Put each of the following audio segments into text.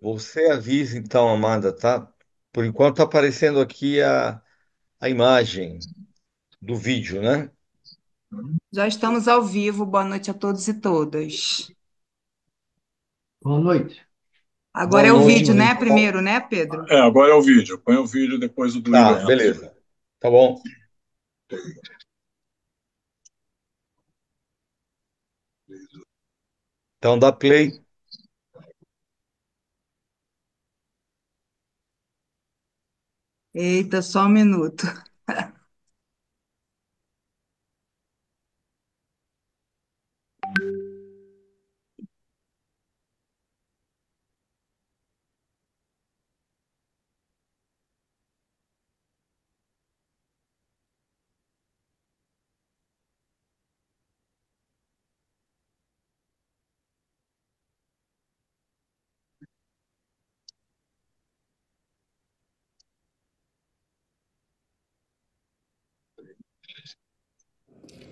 Você avisa então, Amanda, tá? Por enquanto está aparecendo aqui a imagem do vídeo, né? Já estamos ao vivo. Boa noite a todos e todas. Boa noite. Boa Agora é o noite, vídeo, né? Wilson. Primeiro, né, Pedro? Agora é o vídeo. Põe o vídeo depois do Tá, William entra. beleza. Tá bom. Então dá play. Eita, só um minuto.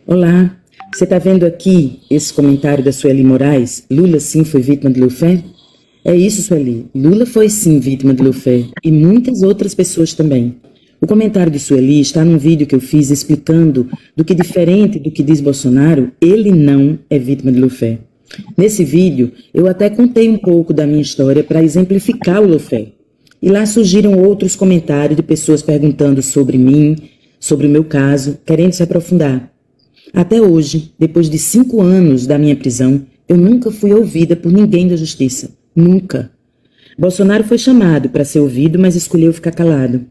Olá, você está vendo aqui esse comentário da Sueli Moraes? Lula sim foi vítima de Lufé? É isso, Sueli. Lula foi sim vítima de Lufé e muitas outras pessoas também. O comentário de Sueli está num vídeo que eu fiz explicando do que, diferente do que diz Bolsonaro, ele não é vítima de Lufé. Nesse vídeo, eu até contei um pouco da minha história para exemplificar o Lufé. E lá surgiram outros comentários de pessoas perguntando sobre mim, sobre o meu caso, querendo se aprofundar. Até hoje, depois de 5 anos da minha prisão, eu nunca fui ouvida por ninguém da justiça. Nunca. Bolsonaro foi chamado para ser ouvido, mas escolheu ficar calado.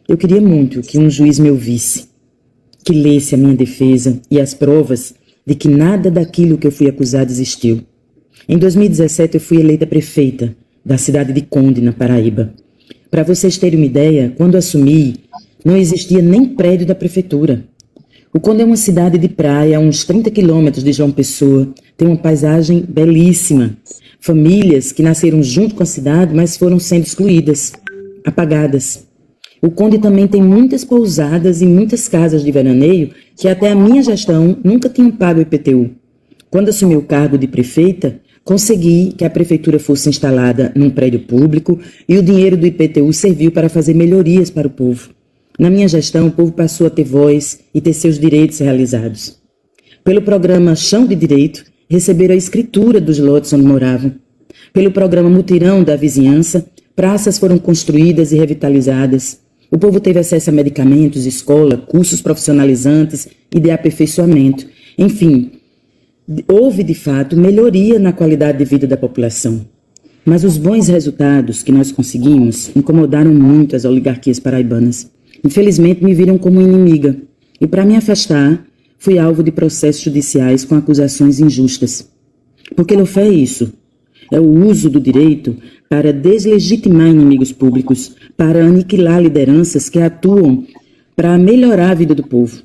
Eu queria muito que um juiz me ouvisse, que lesse a minha defesa e as provas de que nada daquilo que eu fui acusado existiu. Em 2017, eu fui eleita prefeita da cidade de Conde, na Paraíba. Para vocês terem uma ideia, quando assumi, não existia nem prédio da prefeitura. O Conde é uma cidade de praia a uns 30 quilômetros de João Pessoa. Tem uma paisagem belíssima. Famílias que nasceram junto com a cidade, mas foram sendo excluídas, apagadas. O Conde também tem muitas pousadas e muitas casas de veraneio que até a minha gestão nunca tinham pago IPTU. Quando assumi o cargo de prefeita, consegui que a prefeitura fosse instalada num prédio público e o dinheiro do IPTU serviu para fazer melhorias para o povo. Na minha gestão, o povo passou a ter voz e ter seus direitos realizados. Pelo programa Chão de Direito, receberam a escritura dos lotes onde moravam. Pelo programa Mutirão da Vizinhança, praças foram construídas e revitalizadas. O povo teve acesso a medicamentos, escola, cursos profissionalizantes e de aperfeiçoamento. Enfim, houve de fato melhoria na qualidade de vida da população. Mas os bons resultados que nós conseguimos incomodaram muito as oligarquias paraibanas. Infelizmente, me viram como inimiga. E para me afastar, fui alvo de processos judiciais com acusações injustas. Porque não foi isso. É o uso do direito para deslegitimar inimigos públicos, para aniquilar lideranças que atuam para melhorar a vida do povo.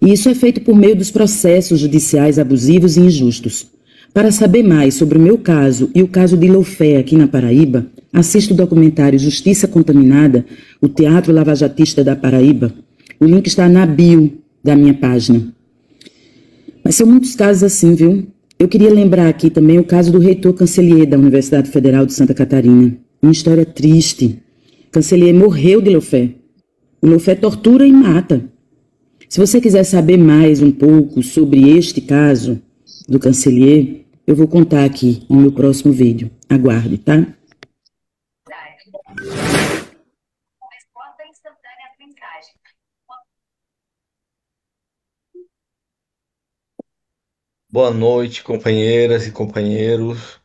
E isso é feito por meio dos processos judiciais abusivos e injustos. Para saber mais sobre o meu caso e o caso de Lofé aqui na Paraíba, assista o documentário Justiça Contaminada, o Teatro Lavajatista da Paraíba. O link está na bio da minha página. Mas são muitos casos assim, viu? Eu queria lembrar aqui também o caso do reitor Cancelier da Universidade Federal de Santa Catarina. Uma história triste. Cancelier morreu de Lofé. O Lofé tortura e mata. Se você quiser saber mais um pouco sobre este caso do Cancelier, eu vou contar aqui no meu próximo vídeo. Aguarde, tá? Boa noite, companheiras e companheiros.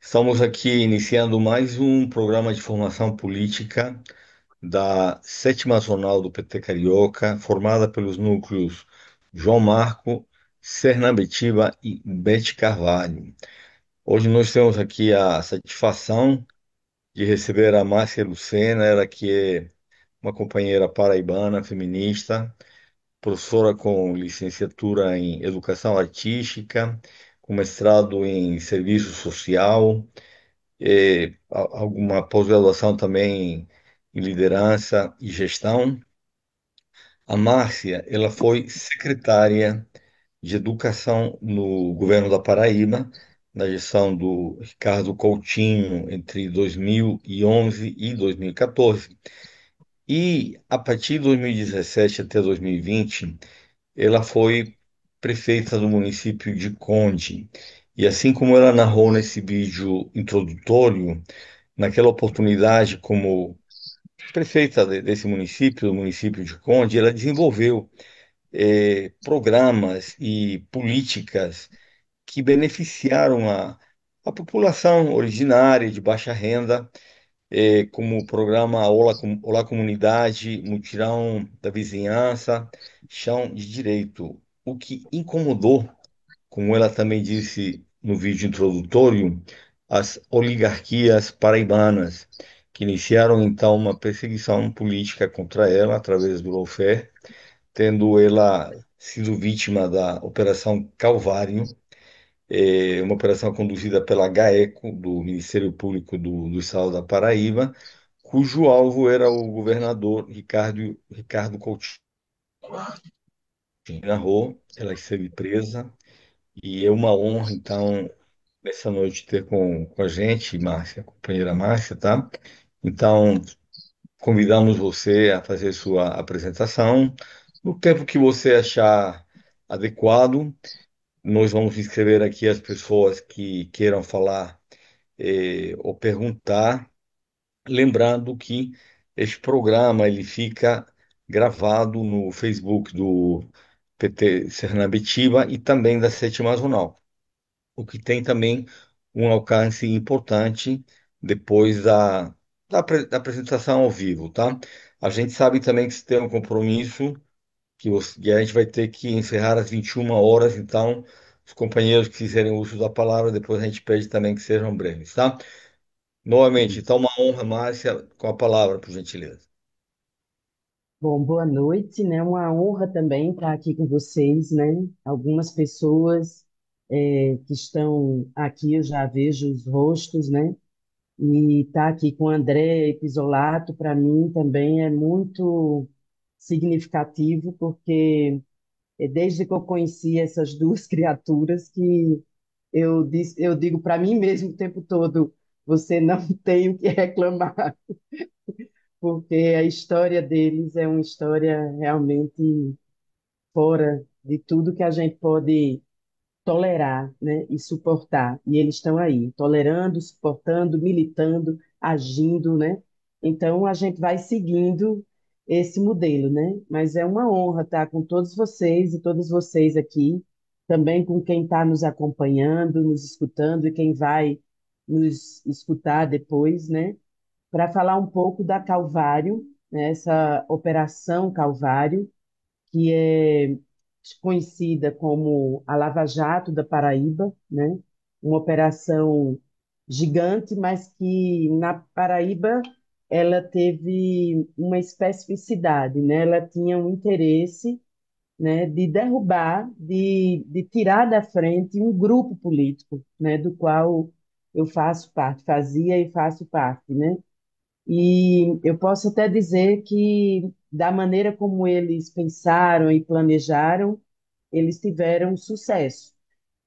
Estamos aqui iniciando mais um programa de formação política da Sétima Zonal do PT Carioca, formada pelos núcleos João Marco, Sernambetiba e Bete Carvalho. Hoje nós temos aqui a satisfação de receber a Márcia Lucena, ela que é uma companheira paraibana, feminista, professora com licenciatura em Educação Artística, com mestrado em Serviço Social, alguma pós-graduação também em Liderança e Gestão. A Márcia, ela foi secretária de Educação no governo da Paraíba na gestão do Ricardo Coutinho entre 2011 e 2014. E a partir de 2017 até 2020, ela foi prefeita do município de Conde. E assim como ela narrou nesse vídeo introdutório, naquela oportunidade, como prefeita desse município, do município de Conde, ela desenvolveu programas e políticas que beneficiaram a população originária de baixa renda, como o programa Olá Comunidade, Mutirão da Vizinhança, Chão de Direito. O que incomodou, como ela também disse no vídeo introdutório, as oligarquias paraibanas, que iniciaram então uma perseguição política contra ela através do lawfare, tendo ela sido vítima da Operação Calvário, uma operação conduzida pela GAECO, do Ministério Público do Estado da Paraíba, cujo alvo era o governador Ricardo Coutinho. Narrou, ela esteve presa, e é uma honra, então, nessa noite ter com a gente, Márcia, a companheira Márcia, tá? Então, convidamos você a fazer sua apresentação. No tempo que você achar adequado, nós vamos inscrever aqui as pessoas que queiram falar, ou perguntar, lembrando que este programa ele fica gravado no Facebook do PT Sernambitiba e também da Sétima Zonal, o que tem também um alcance importante depois da apresentação ao vivo, tá? A gente sabe também que você tem um compromisso que a gente vai ter que encerrar às 21 horas, então os companheiros que fizerem uso da palavra, depois a gente pede também que sejam breves, tá? Novamente, então uma honra, Márcia, com a palavra, por gentileza. Bom, boa noite, né? Uma honra também estar aqui com vocês, né? Algumas pessoas que estão aqui, eu já vejo os rostos, né? E estar aqui com o André Pisolato, para mim também é muito significativo, porque é desde que eu conheci essas duas criaturas que eu digo para mim mesmo o tempo todo, você não tem o que reclamar, porque a história deles é uma história realmente fora de tudo que a gente pode tolerar, né, e suportar. E eles estão aí, tolerando, suportando, militando, agindo, né? Então a gente vai seguindo esse modelo, né? Mas é uma honra estar com todos vocês e todas vocês aqui, também com quem está nos acompanhando, nos escutando e quem vai nos escutar depois, né? Para falar um pouco da Calvário, né, essa Operação Calvário, que é conhecida como a Lava Jato da Paraíba, né? Uma operação gigante, mas que na Paraíba ela teve uma especificidade, né? Ela tinha um interesse, né, de derrubar, de tirar da frente um grupo político, né, do qual eu faço parte, fazia e faço parte, né? E eu posso até dizer que, da maneira como eles pensaram e planejaram, eles tiveram sucesso,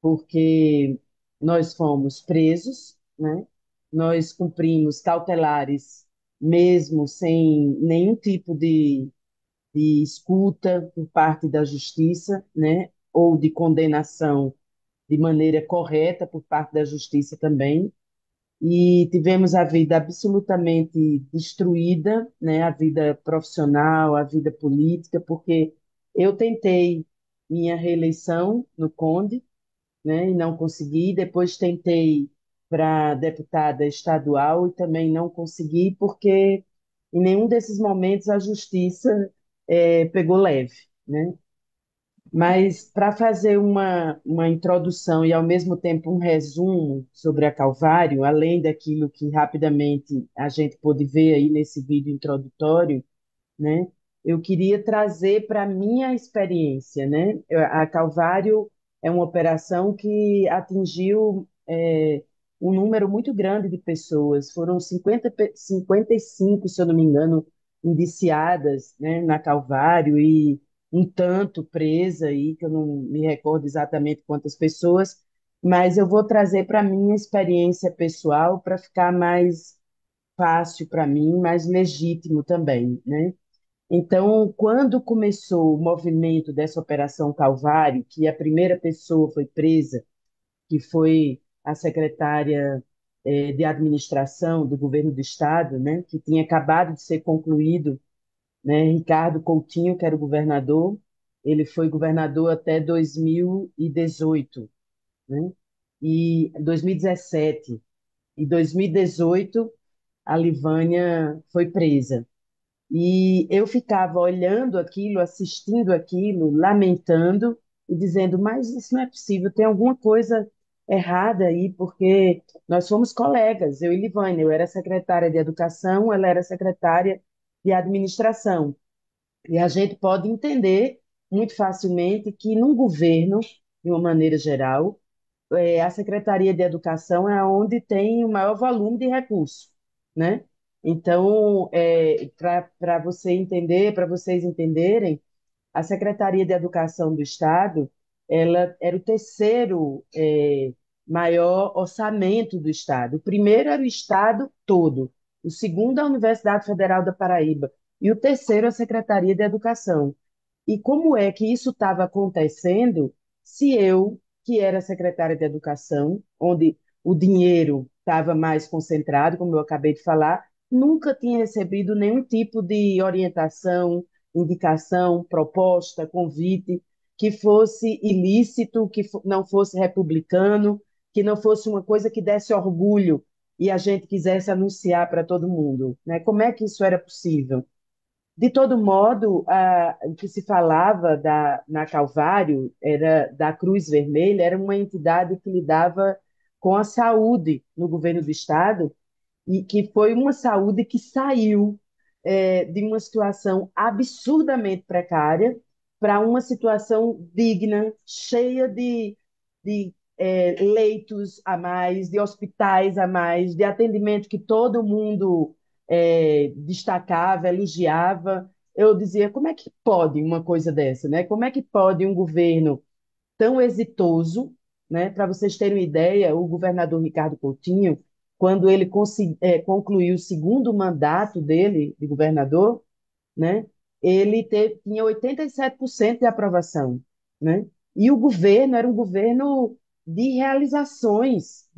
porque nós fomos presos, né? Nós cumprimos cautelares, mesmo sem nenhum tipo de escuta por parte da justiça, né? Ou de condenação de maneira correta por parte da justiça também, e tivemos a vida absolutamente destruída, né? A vida profissional, a vida política, porque eu tentei minha reeleição no Conde, né? E não consegui. Depois tentei para deputada estadual e também não consegui, porque em nenhum desses momentos a justiça pegou leve, né? Mas para fazer uma introdução e, ao mesmo tempo, um resumo sobre a Calvário, além daquilo que rapidamente a gente pôde ver aí nesse vídeo introdutório, né? Eu queria trazer para a minha experiência, né? A Calvário é uma operação que atingiu um número muito grande de pessoas. Foram 55, se eu não me engano, indiciadas, né, na Calvário e um tanto presa aí, que eu não me recordo exatamente quantas pessoas, mas eu vou trazer para a minha experiência pessoal para ficar mais fácil para mim, mais legítimo também, né? Então, quando começou o movimento dessa Operação Calvário, que a primeira pessoa foi presa, que foi a secretária de administração do governo do estado, né, que tinha acabado de ser concluído, né, Ricardo Coutinho, que era o governador, ele foi governador até 2018, né, e 2017. Em 2018, a Livânia foi presa. E eu ficava olhando aquilo, assistindo aquilo, lamentando e dizendo: mas isso não é possível, tem alguma coisa errada aí, porque nós fomos colegas, eu e Livânia, eu era secretária de educação, ela era secretária de administração. E a gente pode entender muito facilmente que num governo, de uma maneira geral, a Secretaria de Educação é onde tem o maior volume de recursos, né? Então, para você entender, para vocês entenderem, a Secretaria de Educação do Estado, ela era o terceiro maior orçamento do Estado. O primeiro era o Estado todo, o segundo a Universidade Federal da Paraíba e o terceiro a Secretaria de Educação. E como é que isso estava acontecendo se eu, que era secretária de Educação, onde o dinheiro estava mais concentrado, como eu acabei de falar, nunca tinha recebido nenhum tipo de orientação, indicação, proposta, convite que fosse ilícito, que não fosse republicano, que não fosse uma coisa que desse orgulho e a gente quisesse anunciar para todo mundo, né? Como é que isso era possível? De todo modo, o que se falava na Calvário era da Cruz Vermelha, era uma entidade que lidava com a saúde no governo do estado e que foi uma saúde que saiu de uma situação absurdamente precária para uma situação digna, cheia de leitos a mais, de hospitais a mais, de atendimento que todo mundo destacava, elogiava. Eu dizia, como é que pode uma coisa dessa, né? Como é que pode um governo tão exitoso, né? Para vocês terem uma ideia, o governador Ricardo Coutinho, quando ele concluiu o segundo mandato dele de governador, né? Tinha 87% de aprovação, né? E o governo era um governo de realizações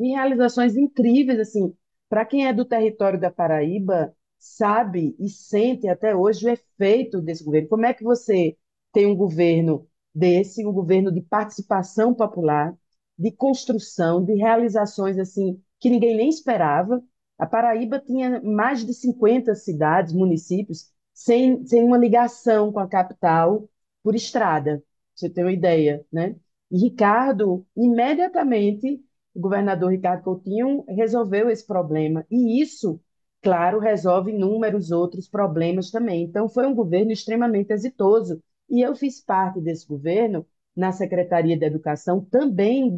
incríveis, assim. Para quem é do território da Paraíba, sabe e sente até hoje o efeito desse governo. Como é que você tem um governo desse, um governo de participação popular, de construção, de realizações assim que ninguém nem esperava? A Paraíba tinha mais de 50 cidades, municípios sem uma ligação com a capital por estrada, pra você ter uma ideia, né? E Ricardo, imediatamente, o governador Ricardo Coutinho resolveu esse problema. E isso, claro, resolve inúmeros outros problemas também. Então, foi um governo extremamente exitoso. E eu fiz parte desse governo na Secretaria de Educação também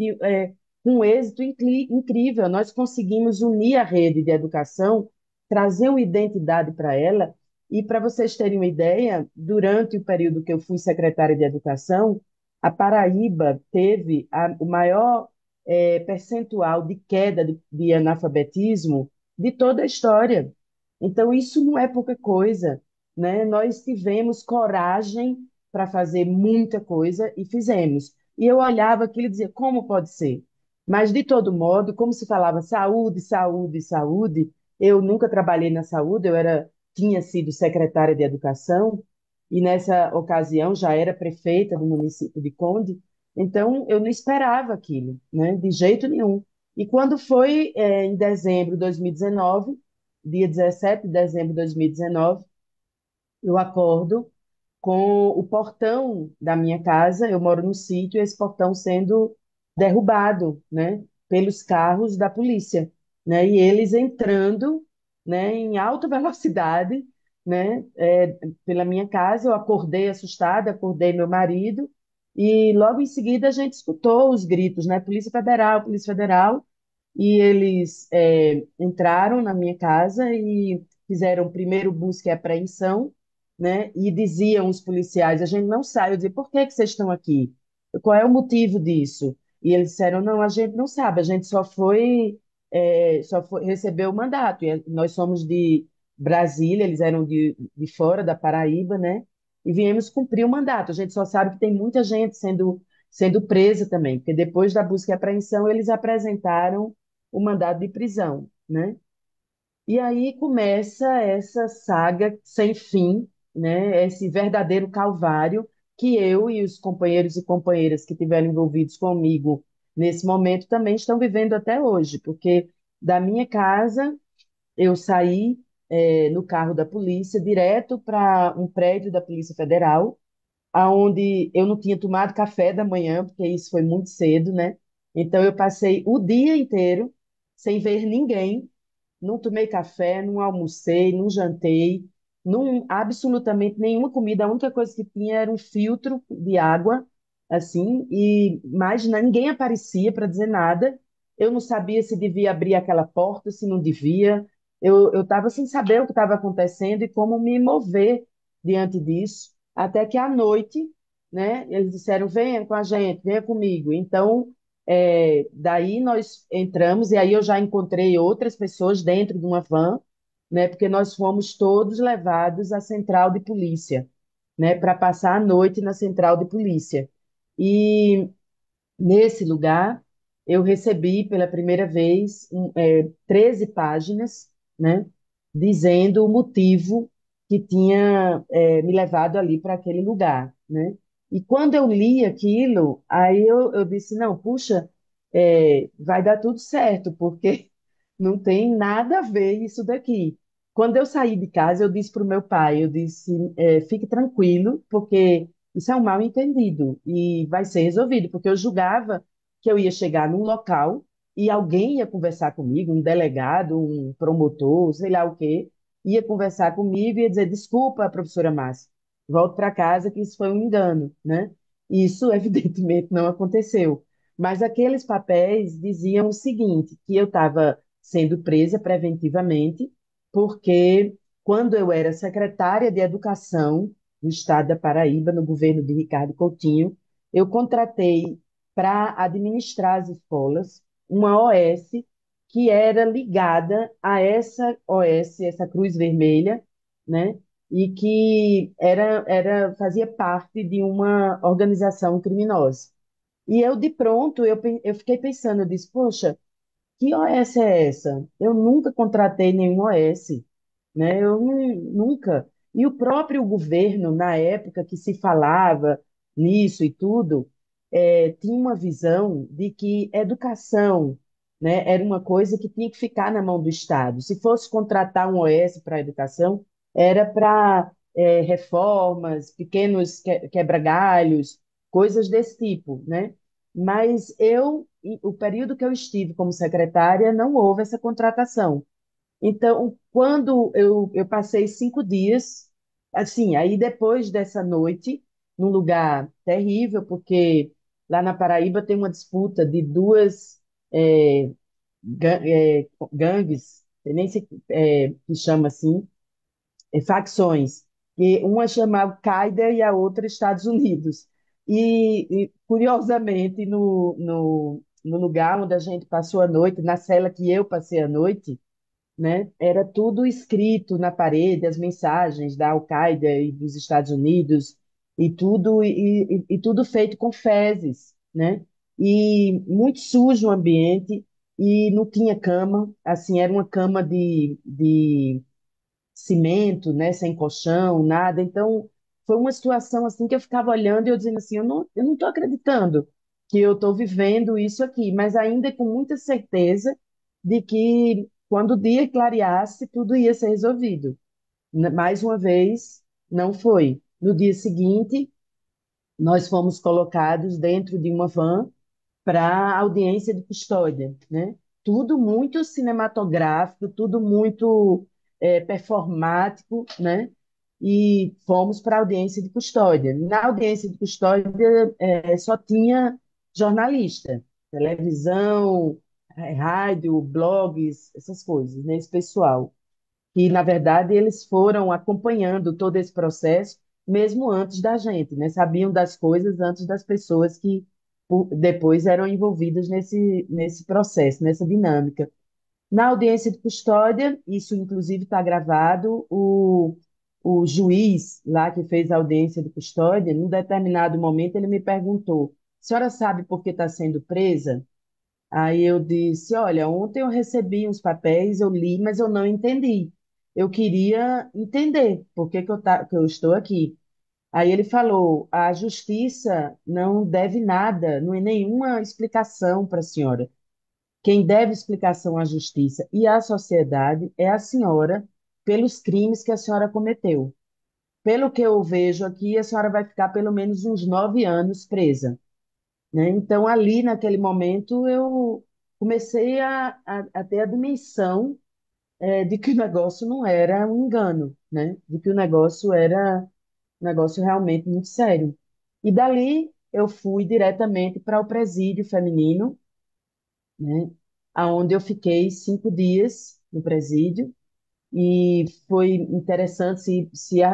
com um êxito incrível. Nós conseguimos unir a rede de educação, trazer uma identidade para ela e para vocês terem uma ideia, durante o período que eu fui secretária de Educação, a Paraíba teve o maior percentual de queda de analfabetismo de toda a história. Então, isso não é pouca coisa, né? Nós tivemos coragem para fazer muita coisa e fizemos. E eu olhava aquilo e dizia, como pode ser? Mas, de todo modo, como se falava saúde, saúde, saúde, eu nunca trabalhei na saúde, tinha sido secretária de Educação e nessa ocasião já era prefeita do município de Conde, então eu não esperava aquilo, né, de jeito nenhum. E quando foi em dezembro de 2019, dia 17 de dezembro de 2019, eu acordo com o portão da minha casa, eu moro no sítio, esse portão sendo derrubado, né, pelos carros da polícia, né, e eles entrando, né, em alta velocidade, né, pela minha casa. Eu acordei assustada, acordei meu marido, e logo em seguida a gente escutou os gritos, né, Polícia Federal, e eles entraram na minha casa e fizeram primeiro busca e apreensão, né? E diziam os policiais: a gente não sai. Eu dizia: por que que vocês estão aqui? Qual é o motivo disso? E eles disseram, não, a gente não sabe, a gente recebeu o mandato. E nós somos de Brasília, eles eram de fora da Paraíba, né? E viemos cumprir o mandato. A gente só sabe que tem muita gente sendo presa também, porque depois da busca e apreensão, eles apresentaram o mandado de prisão, né? E aí começa essa saga sem fim, né? Esse verdadeiro calvário que eu e os companheiros e companheiras que estiveram envolvidos comigo nesse momento também estão vivendo até hoje, porque da minha casa eu saí, no carro da polícia direto para um prédio da Polícia Federal, aonde eu não tinha tomado café da manhã, porque isso foi muito cedo, né? Então eu passei o dia inteiro sem ver ninguém, não tomei café, não almocei, não jantei, não, absolutamente nenhuma comida. A única coisa que tinha era um filtro de água, assim, e mais ninguém aparecia para dizer nada. Eu não sabia se devia abrir aquela porta, se não devia. Eu estava sem saber o que estava acontecendo e como me mover diante disso. Até que à noite, né, eles disseram: venha com a gente, venha comigo. Então, daí nós entramos, e aí eu já encontrei outras pessoas dentro de uma van, né, porque nós fomos todos levados à central de polícia, né, para passar a noite na central de polícia. E nesse lugar, eu recebi pela primeira vez 13 páginas, né, dizendo o motivo que tinha me levado ali para aquele lugar, né? E quando eu li aquilo, aí eu disse, não, puxa, vai dar tudo certo, porque não tem nada a ver isso daqui. Quando eu saí de casa, eu disse para o meu pai, eu disse, fique tranquilo, porque isso é um mal-entendido e vai ser resolvido, porque eu julgava que eu ia chegar num local e alguém ia conversar comigo, um delegado, um promotor, sei lá o quê, ia conversar comigo e ia dizer, desculpa, professora Márcia, volte para casa que isso foi um engano, né? Isso, evidentemente, não aconteceu. Mas aqueles papéis diziam o seguinte, que eu estava sendo presa preventivamente, porque quando eu era secretária de Educação do Estado da Paraíba, no governo de Ricardo Coutinho, eu contratei para administrar as escolas uma OS que era ligada a essa OS, essa Cruz Vermelha, né? E que fazia parte de uma organização criminosa. E eu, de pronto, eu fiquei pensando, eu disse, poxa, que OS é essa? Eu nunca contratei nenhum OS, né? Nunca. E o próprio governo, na época que se falava nisso e tudo, tinha uma visão de que educação, né, era uma coisa que tinha que ficar na mão do Estado. Se fosse contratar um OS para a educação, era para reformas, pequenos quebra-galhos, coisas desse tipo, né? Mas o período que eu estive como secretária, não houve essa contratação. Então, quando eu passei 5 dias, assim, aí depois dessa noite, num lugar terrível, porque lá na Paraíba tem uma disputa de duas gangues, nem sei que chama assim, facções, e uma chama Al-Qaeda e a outra Estados Unidos. E curiosamente, no lugar onde a gente passou a noite, na cela que eu passei a noite, né? Era tudo escrito na parede, as mensagens da Al-Qaeda e dos Estados Unidos, e tudo feito com fezes, né? E muito sujo o ambiente, e não tinha cama, assim, era uma cama de cimento, né? Sem colchão, nada. Então, foi uma situação assim que eu ficava olhando e eu dizendo assim, eu não estou acreditando que eu estou vivendo isso aqui, mas ainda com muita certeza de que quando o dia clareasse, tudo ia ser resolvido. Mais uma vez, não foi. No dia seguinte, nós fomos colocados dentro de uma van para audiência de custódia, né? Tudo muito cinematográfico, tudo muito performático, né? E fomos para a audiência de custódia. Na audiência de custódia só tinha jornalista, televisão, rádio, blogs, essas coisas, né? Esse pessoal. E, na verdade, eles foram acompanhando todo esse processo mesmo antes da gente, né? Sabiam das coisas antes das pessoas que depois eram envolvidas nesse processo, nessa dinâmica. Na audiência de custódia, isso inclusive está gravado, o juiz lá que fez a audiência de custódia, num determinado momento, ele me perguntou: a senhora sabe por que está sendo presa? Aí eu disse: olha, ontem eu recebi uns papéis, eu li, mas eu não entendi. Eu queria entender por que que eu estou aqui. Aí ele falou: a justiça não deve nada, não é nenhuma explicação para a senhora. Quem deve explicação à justiça e à sociedade é a senhora pelos crimes que a senhora cometeu. Pelo que eu vejo aqui, a senhora vai ficar pelo menos uns 9 anos presa, né? Então, ali naquele momento, eu comecei a ter a dimensão de que o negócio não era um engano, né? De que o negócio era um negócio realmente muito sério. E dali eu fui diretamente para o presídio feminino, né? Aonde eu fiquei 5 dias no presídio e foi interessante,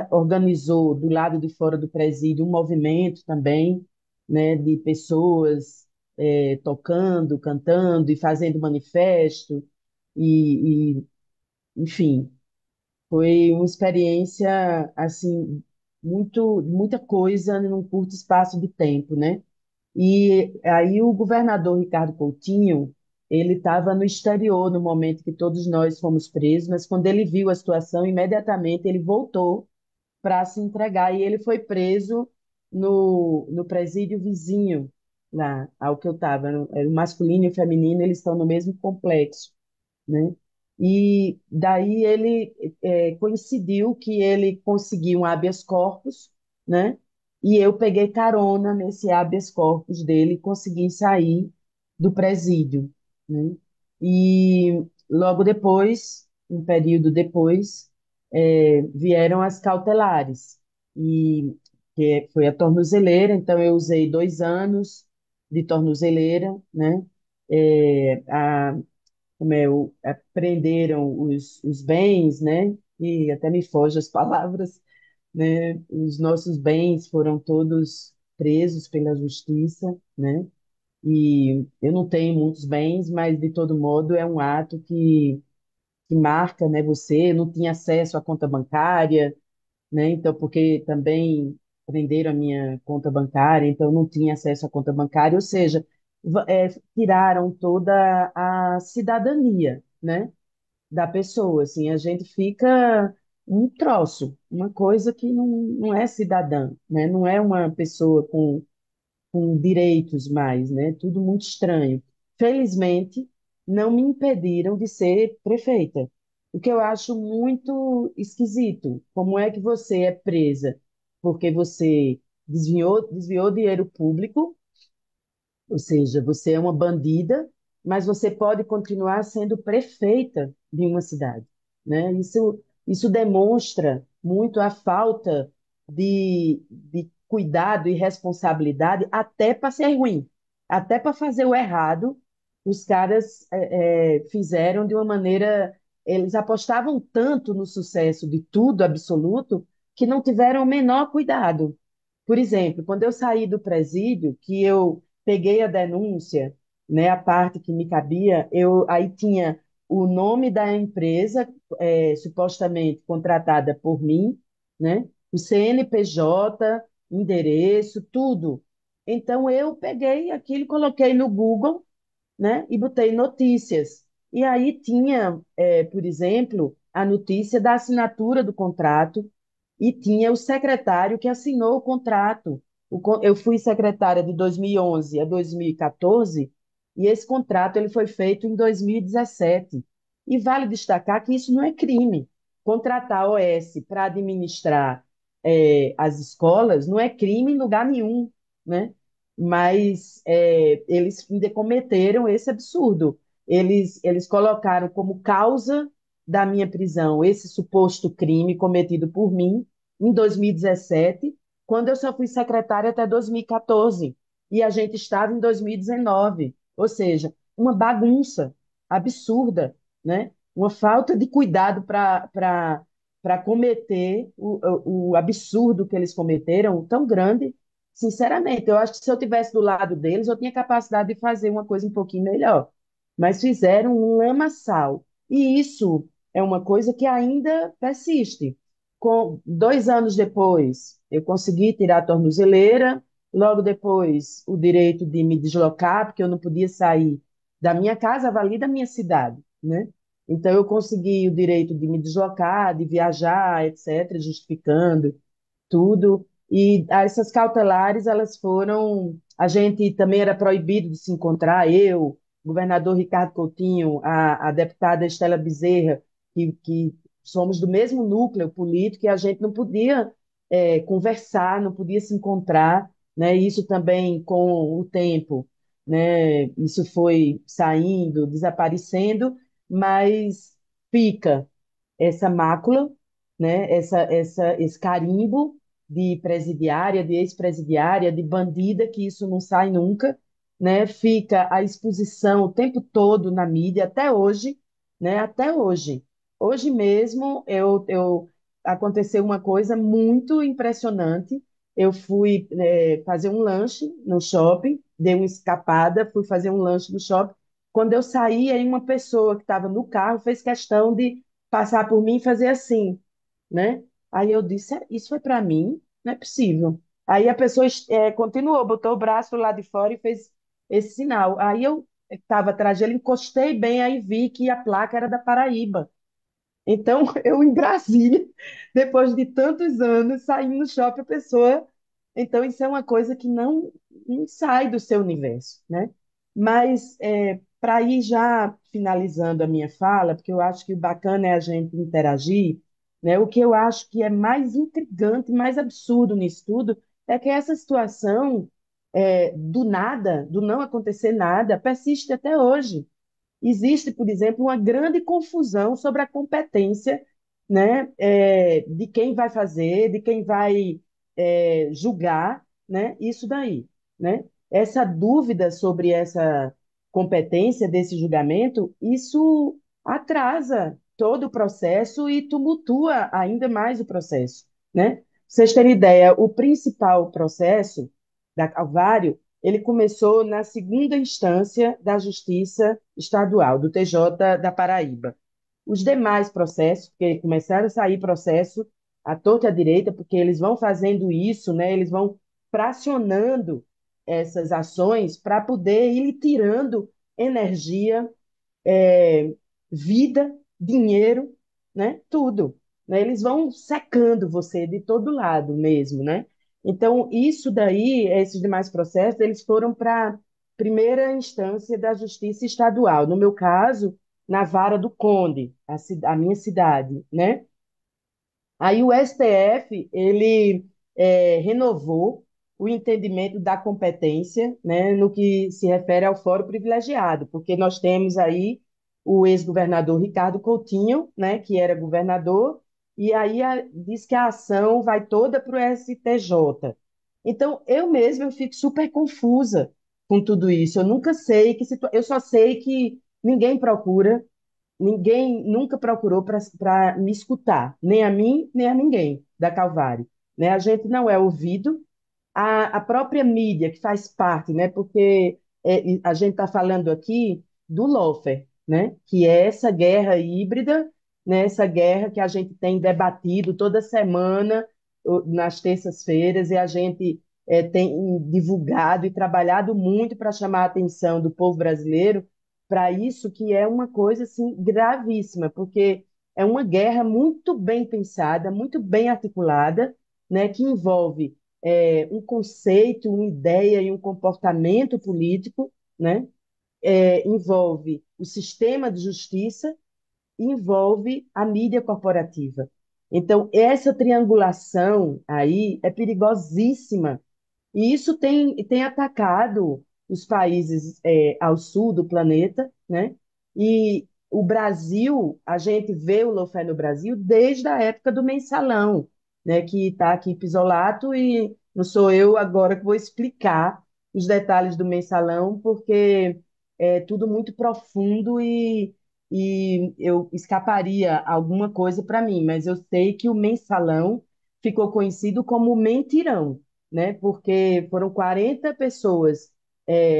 organizou do lado de fora do presídio um movimento também, né, de pessoas tocando, cantando e fazendo manifesto e, enfim, foi uma experiência assim muita coisa num curto espaço de tempo, né? E aí o governador Ricardo Coutinho, ele estava no exterior no momento que todos nós fomos presos, mas quando ele viu a situação, imediatamente ele voltou para se entregar e ele foi preso no presídio vizinho, lá ao que eu estava. Era o masculino e o feminino, eles estão no mesmo complexo, né? E daí ele coincidiu que ele conseguiu um habeas corpus, né? E eu peguei carona nesse habeas corpus dele e consegui sair do presídio, né? E logo depois, um período depois, vieram as cautelares e foi a tornozeleira. Então eu usei 2 anos de tornozeleira, né? Apreenderam os bens, né? E até me foge as palavras, né? Os nossos bens foram todos presos pela justiça, né? E eu não tenho muitos bens, mas de todo modo é um ato que marca, né? Você eu não tinha acesso à conta bancária, né? Então, porque também prenderam a minha conta bancária, então eu não tinha acesso à conta bancária, ou seja, tiraram toda a cidadania, né? Da pessoa, assim, a gente fica um troço, uma coisa que não é cidadã, né? Não é uma pessoa com direitos mais, né? Tudo muito estranho. Felizmente, não me impediram de ser prefeita, o que eu acho muito esquisito. Como é que você é presa porque você desviou dinheiro público, ou seja, você é uma bandida, mas você pode continuar sendo prefeita de uma cidade, né? Isso demonstra muito a falta de cuidado e responsabilidade, até para ser ruim, até para fazer o errado, os caras fizeram de uma maneira. Eles apostavam tanto no sucesso de tudo absoluto que não tiveram o menor cuidado. Por exemplo, quando eu saí do presídio, que eu peguei a denúncia, né, a parte que me cabia, aí tinha o nome da empresa supostamente contratada por mim, né, o CNPJ, endereço, tudo. Então eu peguei aquilo, coloquei no Google, né, e botei notícias. E aí tinha, por exemplo, a notícia da assinatura do contrato e tinha o secretário que assinou o contrato. Eu fui secretária de 2011 a 2014 e esse contrato ele foi feito em 2017. E vale destacar que isso não é crime. Contratar a OS para administrar as escolas não é crime em lugar nenhum, né? Mas eles ainda cometeram esse absurdo. Eles colocaram como causa da minha prisão esse suposto crime cometido por mim em 2017, quando eu só fui secretária até 2014 e a gente estava em 2019, ou seja, uma bagunça absurda, né? Uma falta de cuidado para cometer o absurdo que eles cometeram, tão grande sinceramente, eu acho que se eu tivesse do lado deles, eu tinha capacidade de fazer uma coisa um pouquinho melhor. Mas fizeram um lamaçal. E isso é uma coisa que ainda persiste. Com 2 anos depois, eu consegui tirar a tornozeleira, logo depois, o direito de me deslocar, porque eu não podia sair da minha casa, ali da minha cidade, né? Então, eu consegui o direito de me deslocar, de viajar, etc., justificando tudo. E essas cautelares, elas foram. A gente também era proibido de se encontrar, eu, o governador Ricardo Coutinho, a deputada Estela Bezerra, que somos do mesmo núcleo político, e a gente não podia conversar, não podia se encontrar, né? Isso também com o tempo, né? Isso foi saindo, desaparecendo, mas fica essa mácula, né? Esse carimbo de presidiária, de ex-presidiária, de bandida, que isso não sai nunca, né? Fica a exposição o tempo todo na mídia, até hoje, né? Até hoje. Hoje mesmo aconteceu uma coisa muito impressionante. Eu fui fazer um lanche no shopping, dei uma escapada, fui fazer um lanche no shopping. Quando eu saí, aí uma pessoa que estava no carro fez questão de passar por mim e fazer assim, né? Aí eu disse, isso foi para mim? Não é possível. Aí a pessoa continuou, botou o braço lá de fora e fez esse sinal. Aí eu estava atrás dele, encostei bem, aí vi que a placa era da Paraíba. Então, eu em Brasília, depois de tantos anos, saindo no shopping, a pessoa. Então, isso é uma coisa que não sai do seu universo, né? Mas, para ir já finalizando a minha fala, porque eu acho que o bacana é a gente interagir, né? O que eu acho que é mais intrigante, mais absurdo nisso tudo, é que essa situação, do nada, do não acontecer nada, persiste até hoje. Existe, por exemplo, uma grande confusão sobre a competência, né, de quem vai fazer, de quem vai julgar, né, isso daí, né? Essa dúvida sobre essa competência desse julgamento, isso atrasa todo o processo e tumultua ainda mais o processo, né? Pra vocês terem ideia, o principal processo da Calvário ele começou na segunda instância da Justiça Estadual, do TJ da Paraíba. Os demais processos, porque começaram a sair processo à torta e à direita, porque eles vão fazendo isso, né? Eles vão fracionando essas ações para poder ir tirando energia, é, vida, dinheiro, né? Tudo. Né? Eles vão secando você de todo lado mesmo, né? Então, isso daí, esses demais processos, eles foram para a primeira instância da Justiça Estadual. No meu caso, na Vara do Conde, a minha cidade, né? Aí o STF ele renovou o entendimento da competência, né, no que se refere ao fórum privilegiado, porque nós temos aí o ex-governador Ricardo Coutinho, né, que era governador, e aí diz que a ação vai toda para o STJ. Então, eu mesma eu fico super confusa com tudo isso. Eu nunca sei eu só sei que ninguém procura. Ninguém nunca procurou para me escutar, nem a mim, nem a ninguém da Calvário. Né? A gente não é ouvido, a própria mídia, que faz parte, né? Porque a gente está falando aqui do lawfare, né? Que é essa guerra híbrida, né? Essa guerra que a gente tem debatido toda semana, nas terças-feiras, e a gente tem divulgado e trabalhado muito para chamar a atenção do povo brasileiro para isso, que é uma coisa assim, gravíssima, porque é uma guerra muito bem pensada, muito bem articulada, né? Que envolve um conceito, uma ideia e um comportamento político, né? Envolve o sistema de justiça e envolve a mídia corporativa. Então, essa triangulação aí é perigosíssima e isso tem atacado os países ao sul do planeta, né? E o Brasil, a gente vê o Lo-Fi no Brasil desde a época do mensalão, né? Que está aqui Pisolato e não sou eu agora que vou explicar os detalhes do mensalão, porque é tudo muito profundo e eu escaparia alguma coisa para mim, mas eu sei que o mensalão ficou conhecido como mentirão, né? Porque foram 40 pessoas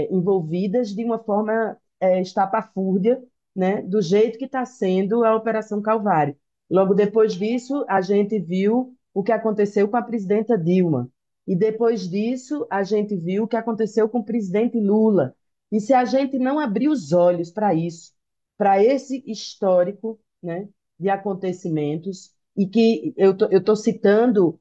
envolvidas de uma forma estapafúrdia, né? Do jeito que está sendo a Operação Calvário. Logo depois disso, a gente viu o que aconteceu com a presidenta Dilma. E depois disso, a gente viu o que aconteceu com o presidente Lula. E se a gente não abrir os olhos para isso, para esse histórico, né, de acontecimentos, e que eu tô citando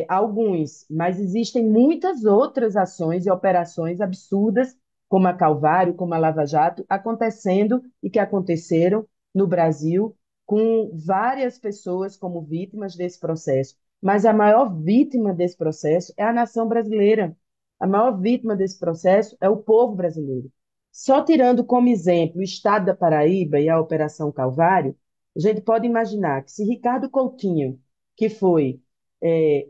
alguns, mas existem muitas outras ações e operações absurdas, como a Calvário, como a Lava Jato, acontecendo e que aconteceram no Brasil, com várias pessoas como vítimas desse processo. Mas a maior vítima desse processo é a nação brasileira. A maior vítima desse processo é o povo brasileiro. Só tirando como exemplo o estado da Paraíba e a Operação Calvário, a gente pode imaginar que se Ricardo Coutinho, que foi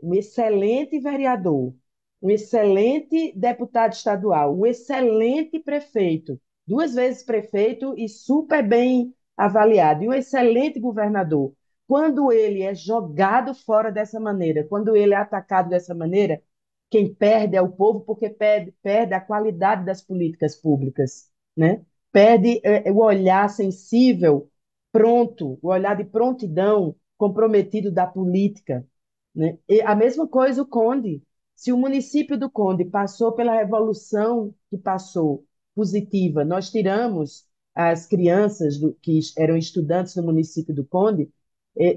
um excelente vereador, um excelente deputado estadual, um excelente prefeito, duas vezes prefeito e super bem avaliado, e um excelente governador, quando ele é jogado fora dessa maneira, quando ele é atacado dessa maneira, quem perde é o povo, porque perde a qualidade das políticas públicas, né? Perde o olhar sensível, pronto, o olhar de prontidão comprometido da política, né? E a mesma coisa o Conde. Se o município do Conde passou pela revolução que passou, positiva, nós tiramos as crianças que eram estudantes no município do Conde,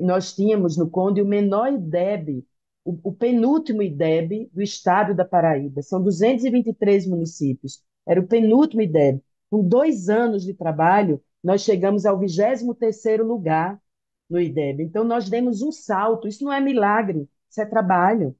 nós tínhamos no Conde o menor IDEB, o penúltimo IDEB do estado da Paraíba. São 223 municípios. Era o penúltimo IDEB. Com 2 anos de trabalho, nós chegamos ao 23º lugar no IDEB. Então, nós demos um salto. Isso não é milagre, isso é trabalho.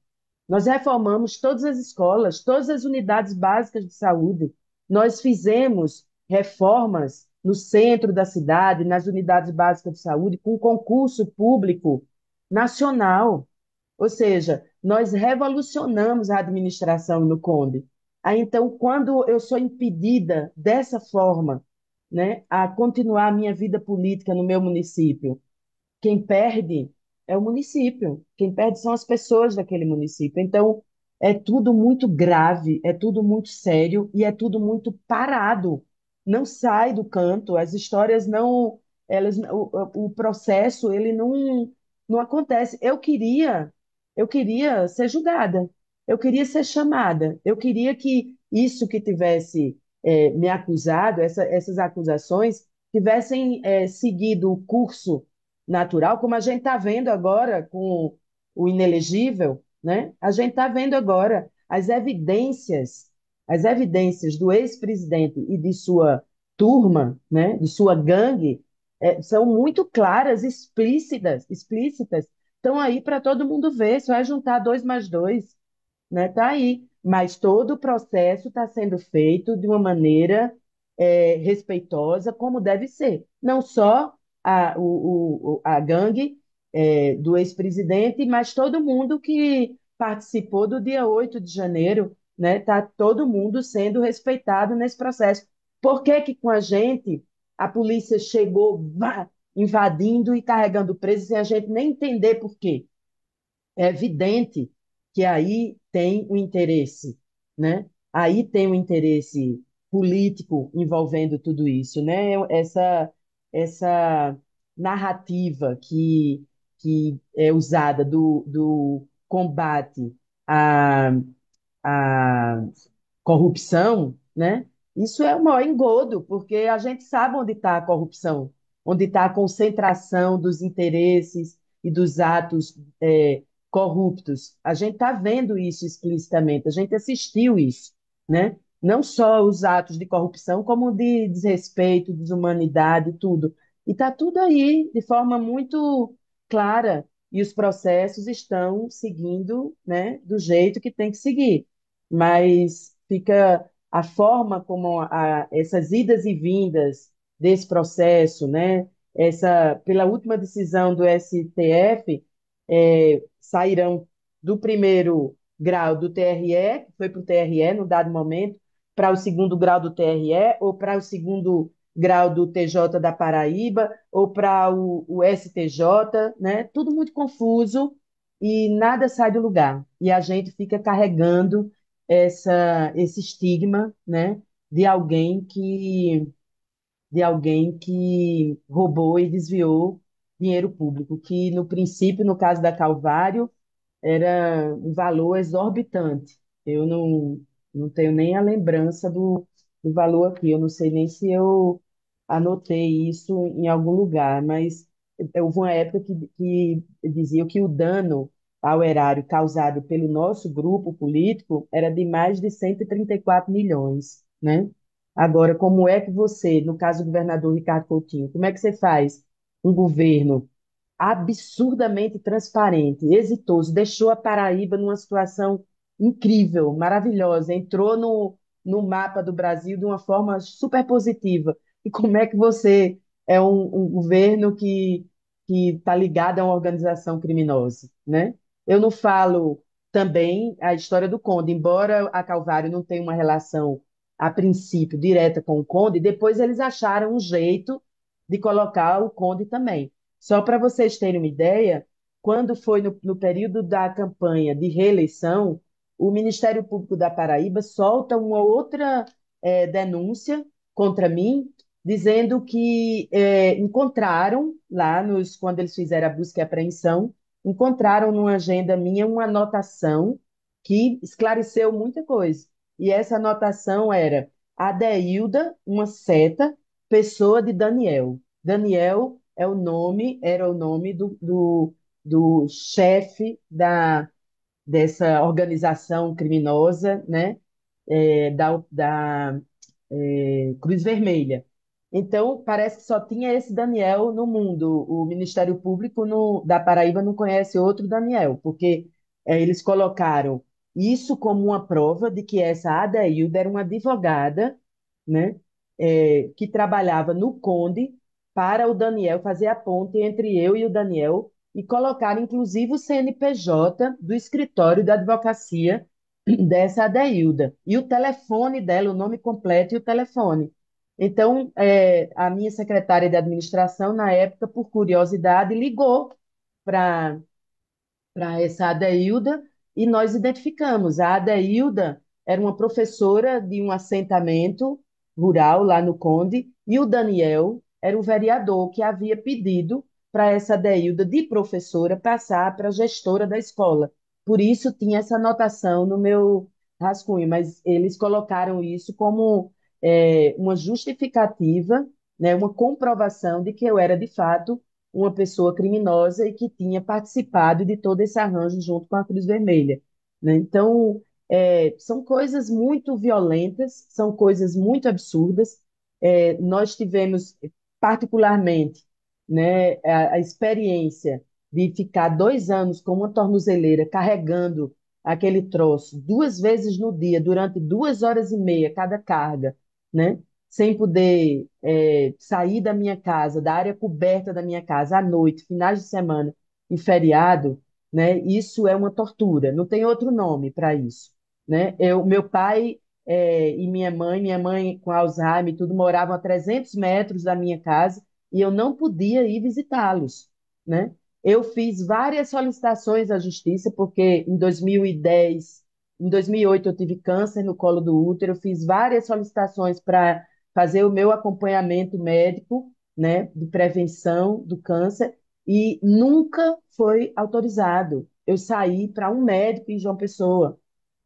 Nós reformamos todas as escolas, todas as unidades básicas de saúde. Nós fizemos reformas no centro da cidade, nas unidades básicas de saúde, com concurso público nacional. Ou seja, nós revolucionamos a administração no Conde. Aí, então, quando eu sou impedida dessa forma, né, a continuar a minha vida política no meu município, quem perde é o município, quem perde são as pessoas daquele município. Então, é tudo muito grave, é tudo muito sério e é tudo muito parado. Não sai do canto, as histórias não, o processo ele não acontece. Eu queria ser julgada, eu queria ser chamada, eu queria que isso que tivesse me acusado, essas acusações tivessem seguido o curso natural, como a gente está vendo agora com o inelegível, né? A gente está vendo agora as evidências do ex-presidente e de sua turma, né? De sua gangue, são muito claras, explícitas. Estão aí para todo mundo ver. Só é juntar dois mais dois, né? Tá aí. Mas todo o processo está sendo feito de uma maneira respeitosa, como deve ser. Não só a gangue do ex-presidente, mas todo mundo que participou do dia 8 de janeiro, né? Tá todo mundo sendo respeitado nesse processo. Por que que com a gente a polícia chegou invadindo e carregando presos sem a gente nem entender por quê? É evidente que aí tem um interesse, né? Aí tem um interesse político envolvendo tudo isso, né? Essa narrativa que é usada do combate à, à corrupção, né? Isso é o maior engodo, porque a gente sabe onde está a corrupção, onde está a concentração dos interesses e dos atos corruptos. A gente está vendo isso explicitamente, a gente assistiu isso, né? Não só os atos de corrupção, como de desrespeito, desumanidade, tudo. E está tudo aí de forma muito clara, e os processos estão seguindo, né, do jeito que tem que seguir, mas fica a forma como essas idas e vindas desse processo, né? Pela última decisão do STF, sairão do primeiro grau do TRE, que foi para o TRE no dado momento, para o segundo grau do TRE, ou para o segundo grau do TJ da Paraíba, ou para o STJ, né? Tudo muito confuso, e nada sai do lugar. E a gente fica carregando esse estigma, né, de alguém que roubou e desviou dinheiro público, que no princípio, no caso da Calvário, era um valor exorbitante. Eu não tenho nem a lembrança do valor aqui. Eu não sei nem se eu anotei isso em algum lugar, mas houve uma época que dizia que o dano ao erário causado pelo nosso grupo político era de mais de 134 milhões, né? Agora, como é que você, no caso do governador Ricardo Coutinho, como é que você faz um governo absurdamente transparente, exitoso, deixou a Paraíba numa situação incrível, maravilhosa, entrou no mapa do Brasil de uma forma super positiva? E como é que você é um governo que está ligado a uma organização criminosa, né? Eu não falo também a história do Conde, embora a Calvário não tenha uma relação, a princípio, direta com o Conde, depois eles acharam um jeito de colocar o Conde também. Só para vocês terem uma ideia, quando foi no período da campanha de reeleição, o Ministério Público da Paraíba solta uma outra denúncia contra mim, dizendo que encontraram lá quando eles fizeram a busca e apreensão, encontraram numa agenda minha uma anotação que esclareceu muita coisa. E essa anotação era Adeilda, uma seta, pessoa de Daniel. Daniel era o nome do chefe dessa organização criminosa, né? Da Cruz Vermelha. Então, parece que só tinha esse Daniel no mundo. O Ministério Público da Paraíba não conhece outro Daniel, porque eles colocaram isso como uma prova de que essa Adailda era uma advogada, né, que trabalhava no Conde para o Daniel fazer a ponte entre eu e o Daniel e colocar, inclusive, o CNPJ do escritório da advocacia dessa Adeilda. E o telefone dela, o nome completo e o telefone. Então, a minha secretária de administração, na época, por curiosidade, ligou para essa Adailda e nós identificamos. A Adailda era uma professora de um assentamento rural lá no Conde e o Daniel era um vereador que havia pedido para essa Adailda de professora passar para gestora da escola. Por isso tinha essa anotação no meu rascunho, mas eles colocaram isso como uma justificativa, né, uma comprovação de que eu era de fato uma pessoa criminosa e que tinha participado de todo esse arranjo junto com a Cruz Vermelha, né? Então, são coisas muito violentas, são coisas muito absurdas. Nós tivemos, particularmente, né, a experiência de ficar 2 anos com uma tornozeleira carregando aquele troço 2 vezes no dia, durante 2 horas e meia cada carga, né? Sem poder sair da minha casa, da área coberta da minha casa à noite, finais de semana e feriado, né? Isso é uma tortura. Não tem outro nome para isso, né? Meu pai e minha mãe com Alzheimer, e tudo moravam a 300 metros da minha casa e eu não podia ir visitá-los, né? Eu fiz várias solicitações à justiça porque em 2010, em 2008 eu tive câncer no colo do útero, eu fiz várias solicitações para fazer o meu acompanhamento médico, né, de prevenção do câncer, e nunca foi autorizado. Eu saí para um médico em João Pessoa,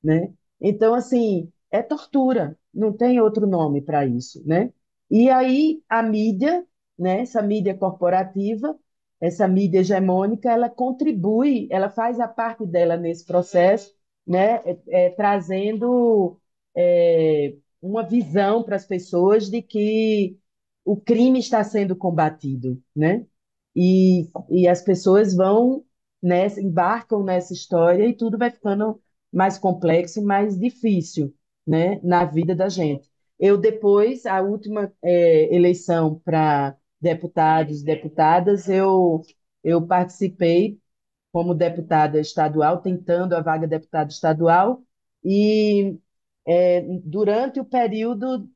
né? Então, assim, é tortura, não tem outro nome para isso, né? E aí a mídia, né, essa mídia corporativa, essa mídia hegemônica, ela contribui, ela faz a parte dela nesse processo, né, trazendo uma visão para as pessoas de que o crime está sendo combatido, né? E as pessoas vão, né, embarcam nessa história e tudo vai ficando mais complexo e mais difícil, né, na vida da gente. Eu depois, a última eleição para deputados e deputadas, eu participei como deputada estadual, tentando a vaga de deputada estadual, e durante o período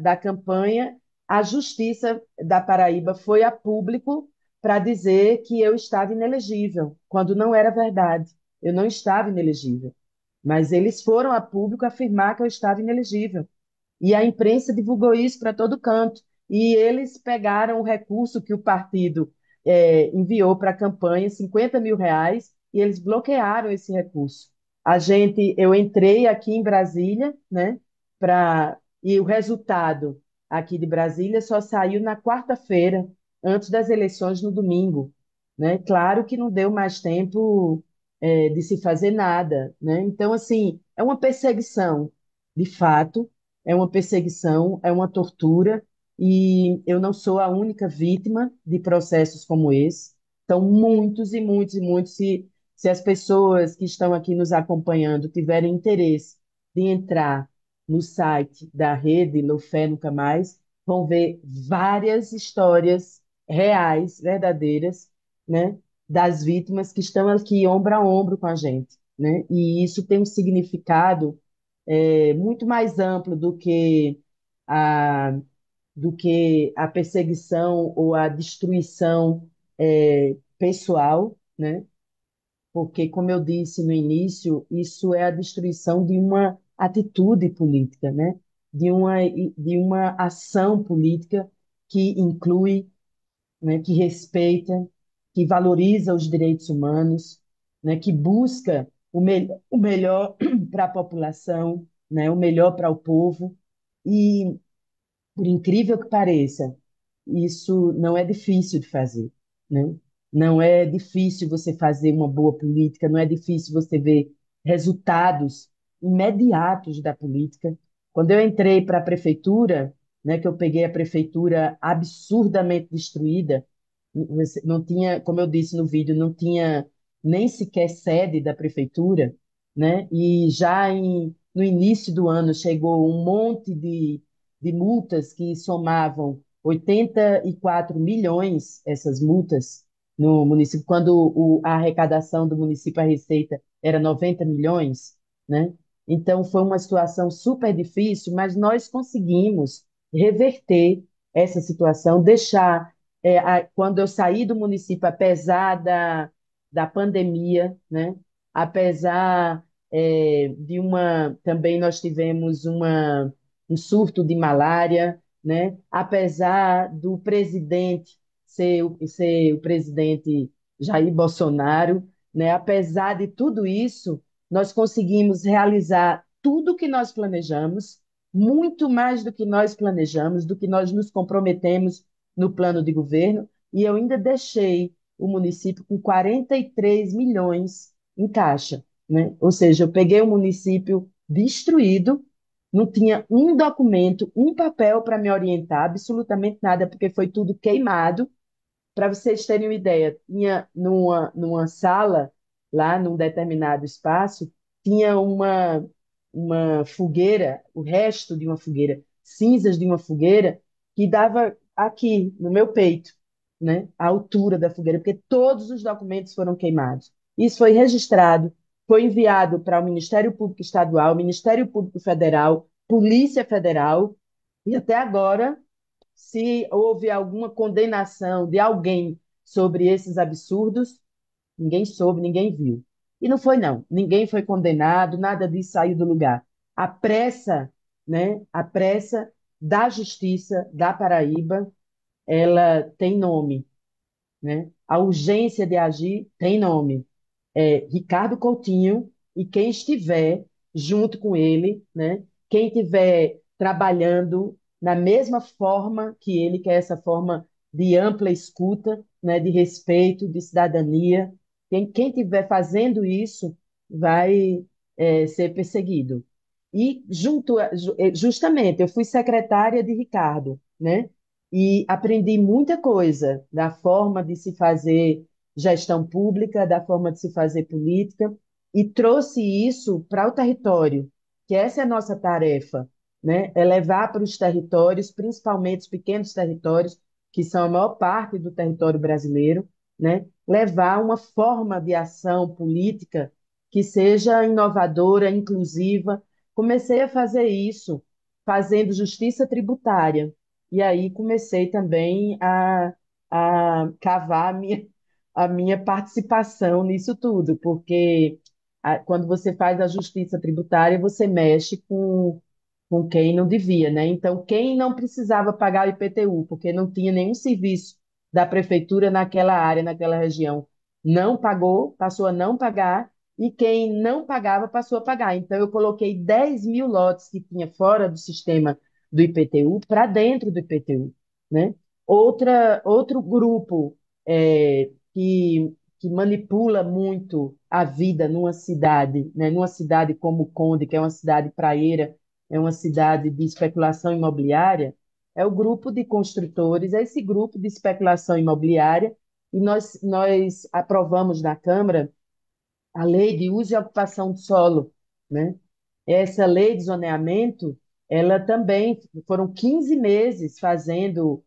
da campanha, a Justiça da Paraíba foi a público para dizer que eu estava inelegível, quando não era verdade. Eu não estava inelegível. Mas eles foram a público afirmar que eu estava inelegível. E a imprensa divulgou isso para todo canto. E eles pegaram o recurso que o partido enviou para a campanha, R$ 50.000, e eles bloquearam esse recurso. Eu entrei aqui em Brasília, né, e o resultado aqui de Brasília só saiu na quarta-feira, antes das eleições no domingo, né? Claro que não deu mais tempo, de se fazer nada, né? Então, assim, é uma perseguição, de fato, é uma perseguição, é uma tortura, e eu não sou a única vítima de processos como esse. São muitos e muitos e muitos. Se as pessoas que estão aqui nos acompanhando tiverem interesse de entrar no site da rede Lofé Nunca Mais, vão ver várias histórias reais, verdadeiras, né, das vítimas que estão aqui ombro a ombro com a gente, né? E isso tem um significado muito mais amplo a, do que a perseguição ou a destruição pessoal, né? Porque, como eu disse no início, isso é a destruição de uma atitude política, né? De uma ação política que inclui, né, que respeita, que valoriza os direitos humanos, né, que busca o melhor para a população, né, o melhor para o povo. E, por incrível que pareça, isso não é difícil de fazer, né? Não é difícil você fazer uma boa política, não é difícil você ver resultados imediatos da política. Quando eu entrei para a prefeitura, né, que eu peguei a prefeitura absurdamente destruída, não tinha, como eu disse no vídeo, não tinha nem sequer sede da prefeitura, né? E já no início do ano chegou um monte de multas que somavam 84 milhões, essas multas no município, quando a arrecadação do município, a receita, era 90 milhões, né? Então, foi uma situação super difícil, mas nós conseguimos reverter essa situação, deixar, quando eu saí do município, apesar da pandemia, né? Apesar também nós tivemos um surto de malária, né? Apesar do presidente ser o presidente Jair Bolsonaro, né? Apesar de tudo isso, nós conseguimos realizar tudo o que nós planejamos, muito mais do que nós planejamos, do que nós nos comprometemos no plano de governo, e eu ainda deixei o município com 43 milhões em caixa, né? Ou seja, eu peguei o município destruído, não tinha um documento, um papel para me orientar, absolutamente nada, porque foi tudo queimado. Para vocês terem uma ideia, tinha numa sala, lá num determinado espaço, tinha uma fogueira, o resto de uma fogueira, cinzas de uma fogueira, que dava aqui, no meu peito, né? A altura da fogueira, porque todos os documentos foram queimados. Isso foi registrado, foi enviado para o Ministério Público Estadual, Ministério Público Federal, Polícia Federal, e até agora, se houve alguma condenação de alguém sobre esses absurdos, ninguém soube, ninguém viu. E não foi, não. Ninguém foi condenado, nada disso saiu do lugar. A pressa, né? A pressa da Justiça da Paraíba, ela tem nome, né? A urgência de agir tem nome. Ricardo Coutinho, e quem estiver junto com ele, né? Quem estiver trabalhando na mesma forma que ele, que é essa forma de ampla escuta, né? De respeito, de cidadania, quem estiver fazendo isso vai ser perseguido. E justamente, eu fui secretária de Ricardo, né? E aprendi muita coisa da forma de se fazer gestão pública, da forma de se fazer política, e trouxe isso para o território, que essa é a nossa tarefa, né? É levar para os territórios, principalmente os pequenos territórios, que são a maior parte do território brasileiro, né? Levar uma forma de ação política que seja inovadora, inclusiva. Comecei a fazer isso fazendo justiça tributária. E aí comecei também a cavar a minha participação nisso tudo, porque quando você faz a justiça tributária, você mexe com quem não devia, né? Então, quem não precisava pagar o IPTU, porque não tinha nenhum serviço da prefeitura naquela área, naquela região, não pagou, passou a não pagar, e quem não pagava passou a pagar. Então, eu coloquei 10 mil lotes que tinha fora do sistema do IPTU para dentro do IPTU, né? Outro grupo que manipula muito a vida numa cidade, né? Numa cidade como Conde, que é uma cidade praieira, é uma cidade de especulação imobiliária, é o grupo de construtores, é esse grupo de especulação imobiliária, e nós aprovamos na Câmara a lei de uso e ocupação do solo, né? Essa lei de zoneamento, ela também foram 15 meses fazendo,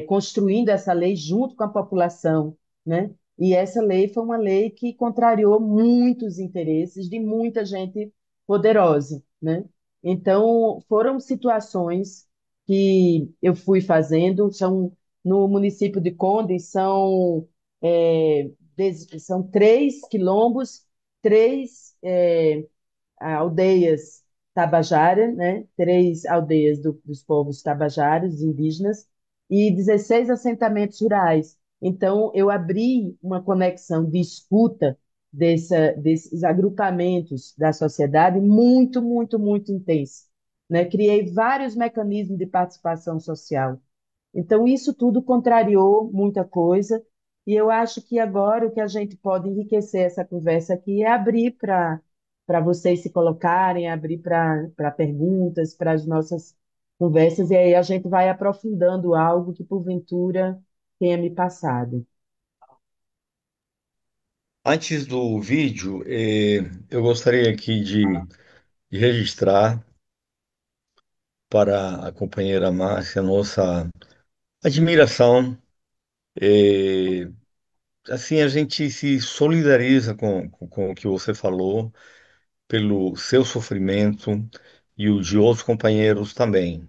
construindo essa lei junto com a população, né? E essa lei foi uma lei que contrariou muitos interesses de muita gente poderosa, né? Então, foram situações que eu fui fazendo, no município de Conde, são 3 quilombos, três aldeias tabajaras, né? 3 aldeias dos povos tabajaras, indígenas, e 16 assentamentos rurais. Então, eu abri uma conexão de escuta desses agrupamentos da sociedade muito, muito, muito intensa, né? Criei vários mecanismos de participação social. Então, isso tudo contrariou muita coisa, e eu acho que agora o que a gente pode enriquecer essa conversa aqui é abrir para vocês se colocarem, abrir para perguntas, para as nossas conversas, e aí a gente vai aprofundando algo que porventura tenha me passado. Antes do vídeo, eu gostaria aqui de registrar para a companheira Márcia nossa admiração. eh, assim, a gente se solidariza com o que você falou, pelo seu sofrimento e o de outros companheiros também.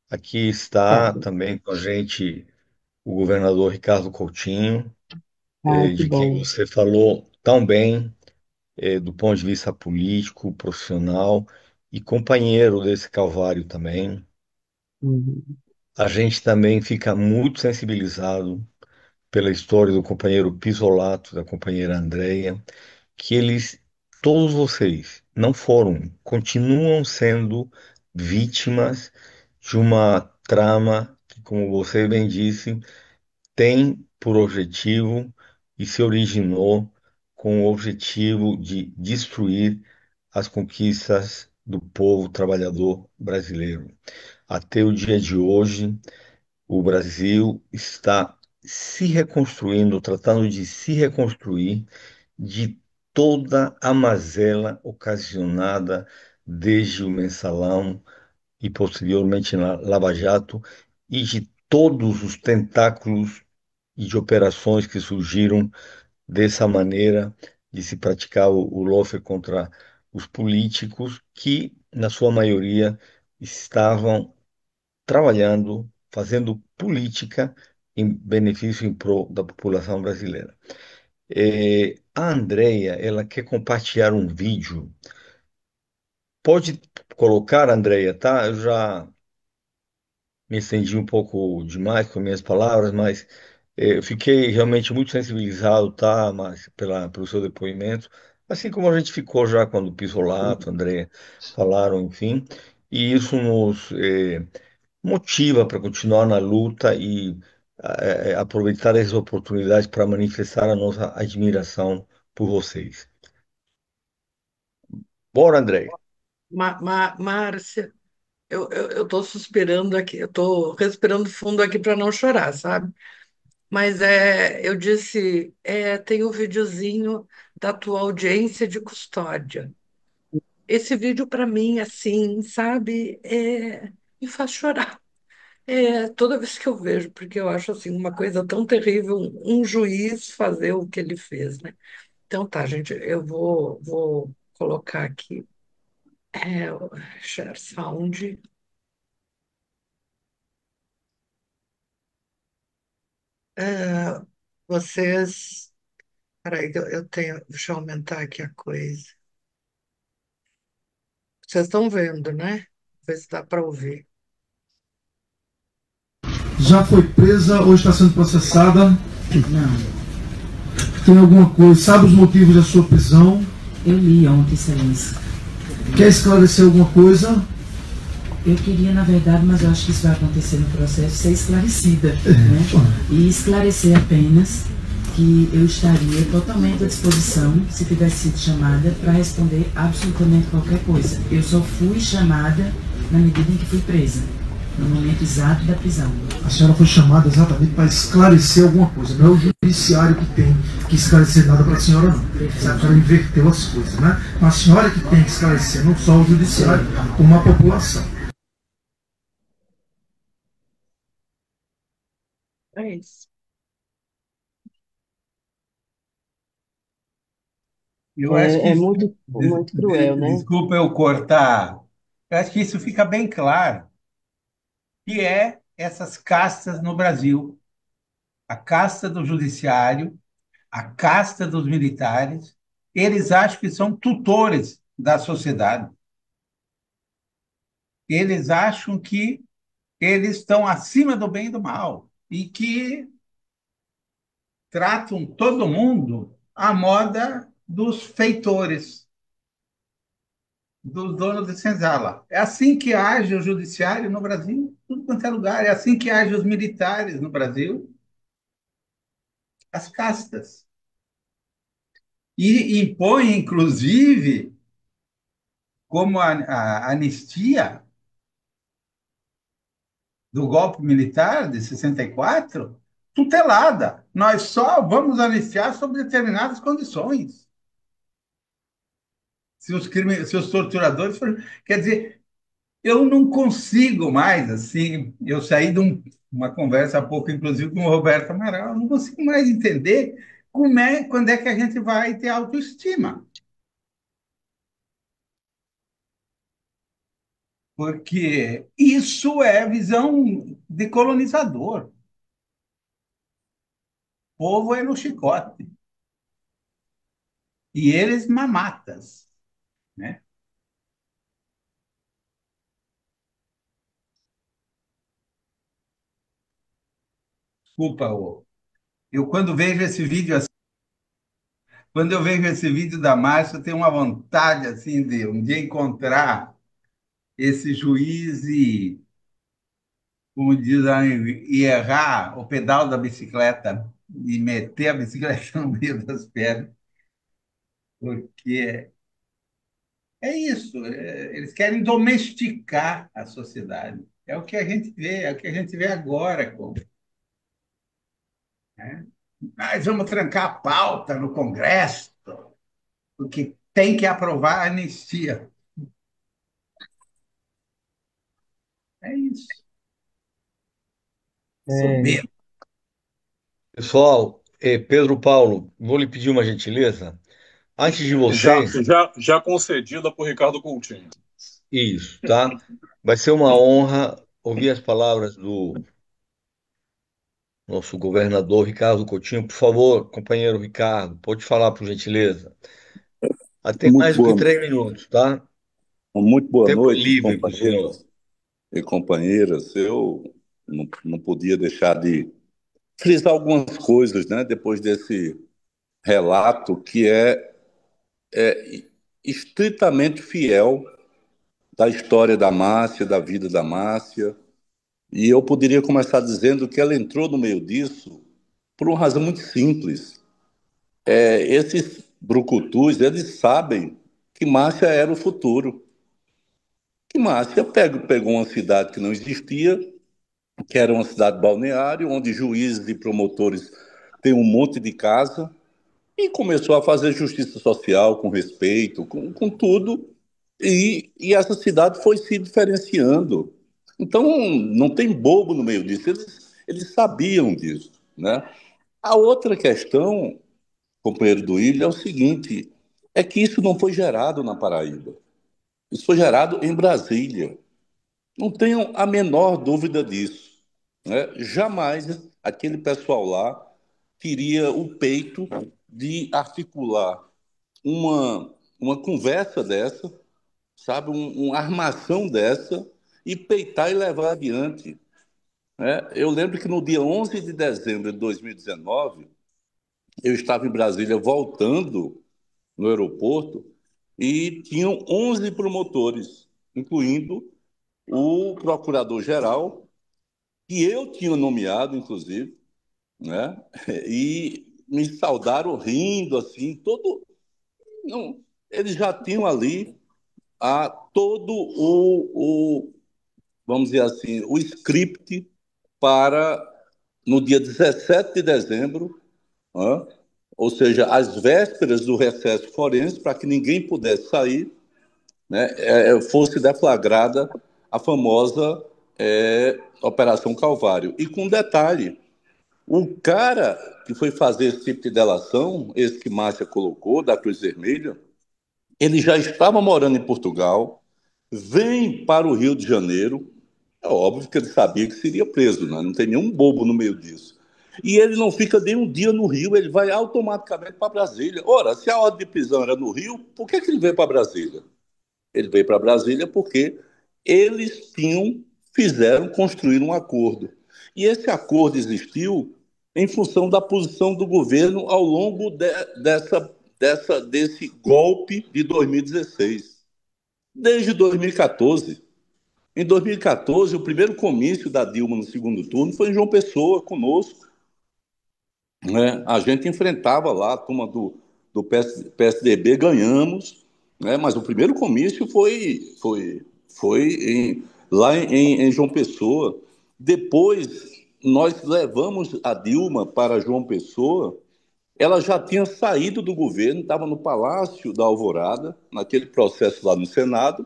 Aqui está Obrigada. também com a gente o governador Ricardo Coutinho, Ai, que de quem bom. você falou tão bem, do ponto de vista político, profissional e companheiro desse calvário também. Uhum. A gente também fica muito sensibilizado pela história do companheiro Pisolato, da companheira Andréia, que eles, todos vocês, não foram, continuam sendo vítimas de uma trama que, como você bem disse, tem por objetivo e se originou com o objetivo de destruir as conquistas do povo trabalhador brasileiro. Até o dia de hoje, o Brasil está se reconstruindo, tratando de se reconstruir de toda a mazela ocasionada desde o Mensalão e posteriormente na Lava Jato e de todos os tentáculos e de operações que surgiram dessa maneira de se praticar o lawfare contra os políticos que, na sua maioria, estavam trabalhando, fazendo política em benefício em prol da população brasileira. A Andrea, ela quer compartilhar um vídeo. Pode colocar, Andrea, tá? Eu já me estendi um pouco demais com minhas palavras, mas eu fiquei realmente muito sensibilizado, tá, Márcia, pelo seu depoimento, assim como a gente ficou já quando o Pisolato, André falaram, enfim, e isso nos motiva para continuar na luta e aproveitar as oportunidades para manifestar a nossa admiração por vocês. Bora, André. Márcia, eu tô suspirando aqui, eu tô respirando fundo aqui para não chorar, sabe? Mas eu disse, tem o videozinho da tua audiência de custódia. Esse vídeo para mim, assim, sabe, me faz chorar. Toda vez que eu vejo, porque eu acho assim uma coisa tão terrível, um juiz fazer o que ele fez, né? Então tá, gente, eu vou colocar aqui o share sound. Ah, vocês. Peraí, eu tenho. Deixa eu aumentar aqui a coisa. Vocês estão vendo, né? Ver se dá para ouvir. Já foi presa ou está sendo processada? Não, Tem alguma coisa? Sabe os motivos da sua prisão? eu li ontem, Excelência. Quer esclarecer alguma coisa? Eu queria, na verdade, mas eu acho que isso vai acontecer no processo, ser esclarecida, né? E esclarecer apenas que eu estaria totalmente à disposição, se tivesse sido chamada, para responder absolutamente qualquer coisa. Eu só fui chamada na medida em que fui presa, no momento exato da prisão. A senhora foi chamada exatamente para esclarecer alguma coisa. Não é o judiciário que tem que esclarecer nada para a senhora, não. A senhora inverteu as coisas, né? Mas a senhora que tem que esclarecer, não só o judiciário, como a população. É isso. Eu acho que É isso, muito, muito cruel, né? desculpa eu cortar, eu acho que isso fica bem claro, que é essas castas no Brasil, a casta do judiciário, a casta dos militares, eles acham que são tutores da sociedade. Eles acham que eles estão acima do bem e do mal e que tratam todo mundo à moda dos feitores, dos donos de senzala. É assim que age o judiciário no Brasil, tudo quanto é lugar. É assim que age os militares no Brasil, as castas. E impõe, inclusive, como a anistia do golpe militar de 64, tutelada. Nós só vamos anistiar sob determinadas condições. Se os torturadores forem. Quer dizer, eu não consigo mais, assim, eu saí de uma conversa há pouco, inclusive, com o Roberto Amaral, eu não consigo mais entender quando é que a gente vai ter autoestima. Porque isso é visão de colonizador. O povo é no chicote. E eles mamatas, né? Desculpa, eu quando vejo esse vídeo assim, quando eu vejo esse vídeo da Márcia, eu tenho uma vontade assim de um dia encontrar esse juiz e, como diz, e errar o pedal da bicicleta e meter a bicicleta no meio das pernas, porque é isso, eles querem domesticar a sociedade. É o que a gente vê, é o que a gente vê agora, né? Nós vamos trancar a pauta no Congresso, porque tem que aprovar a anistia. É isso. É, Soberbo. Pessoal, Pedro Paulo, vou lhe pedir uma gentileza. Antes de Já, você, já concedida por Ricardo Coutinho. isso, tá? Vai ser uma honra ouvir as palavras do nosso governador Ricardo Coutinho. Por favor, companheiro Ricardo, pode falar, por gentileza. Até Muito mais do que boa, 3 minutos, tá? muito boa Tempo noite, livre para o senhor. companheiros e companheiras. Eu não podia deixar de frisar algumas coisas, né, depois desse relato que é estritamente fiel da história da Márcia, da vida da Márcia. E eu poderia começar dizendo que ela entrou no meio disso por uma razão muito simples. Esses brucutus, eles sabem que Márcia era o futuro. Que Márcia pegou uma cidade que não existia, que era uma cidade balneário, onde juízes e promotores têm um monte de casa, e começou a fazer justiça social com respeito, com tudo, e essa cidade foi se diferenciando. Então, não tem bobo no meio disso, eles sabiam disso, né? A outra questão, companheiro do Ilha, é o seguinte, é que isso não foi gerado na Paraíba, isso foi gerado em Brasília. Não tenham a menor dúvida disso. né? Jamais aquele pessoal lá teria o peito de articular uma conversa dessa, sabe, uma armação dessa e peitar e levar adiante, né? Eu lembro que no dia 11 de dezembro de 2019, eu estava em Brasília voltando no aeroporto e tinham 11 promotores, incluindo o procurador-geral, que eu tinha nomeado, inclusive, né? E me saudaram rindo, assim, todo. Não, eles já tinham ali todo vamos dizer assim, o script para no dia 17 de dezembro, né? Ou seja, às vésperas do recesso forense, para que ninguém pudesse sair, né? Fosse deflagrada a famosa Operação Calvário. E com um detalhe, o cara que foi fazer esse tipo de delação, esse que Márcia colocou, da Cruz Vermelha, ele já estava morando em Portugal, vem para o Rio de Janeiro, é óbvio que ele sabia que seria preso, né? Não tem nenhum bobo no meio disso. E ele não fica nem um dia no Rio, ele vai automaticamente para Brasília. Ora, se a ordem de prisão era no Rio, por que ele veio para Brasília? Ele veio para Brasília porque eles fizeram construir um acordo. E esse acordo existiu em função da posição do governo ao longo desse golpe de 2016. Desde 2014. Em 2014, o primeiro comício da Dilma no segundo turno foi em João Pessoa, conosco, né? A gente enfrentava lá a turma do PSDB, ganhamos, né? Mas o primeiro comício foi lá em João Pessoa. Depois, nós levamos a Dilma para João Pessoa. Ela já tinha saído do governo, estava no Palácio da Alvorada, naquele processo lá no Senado,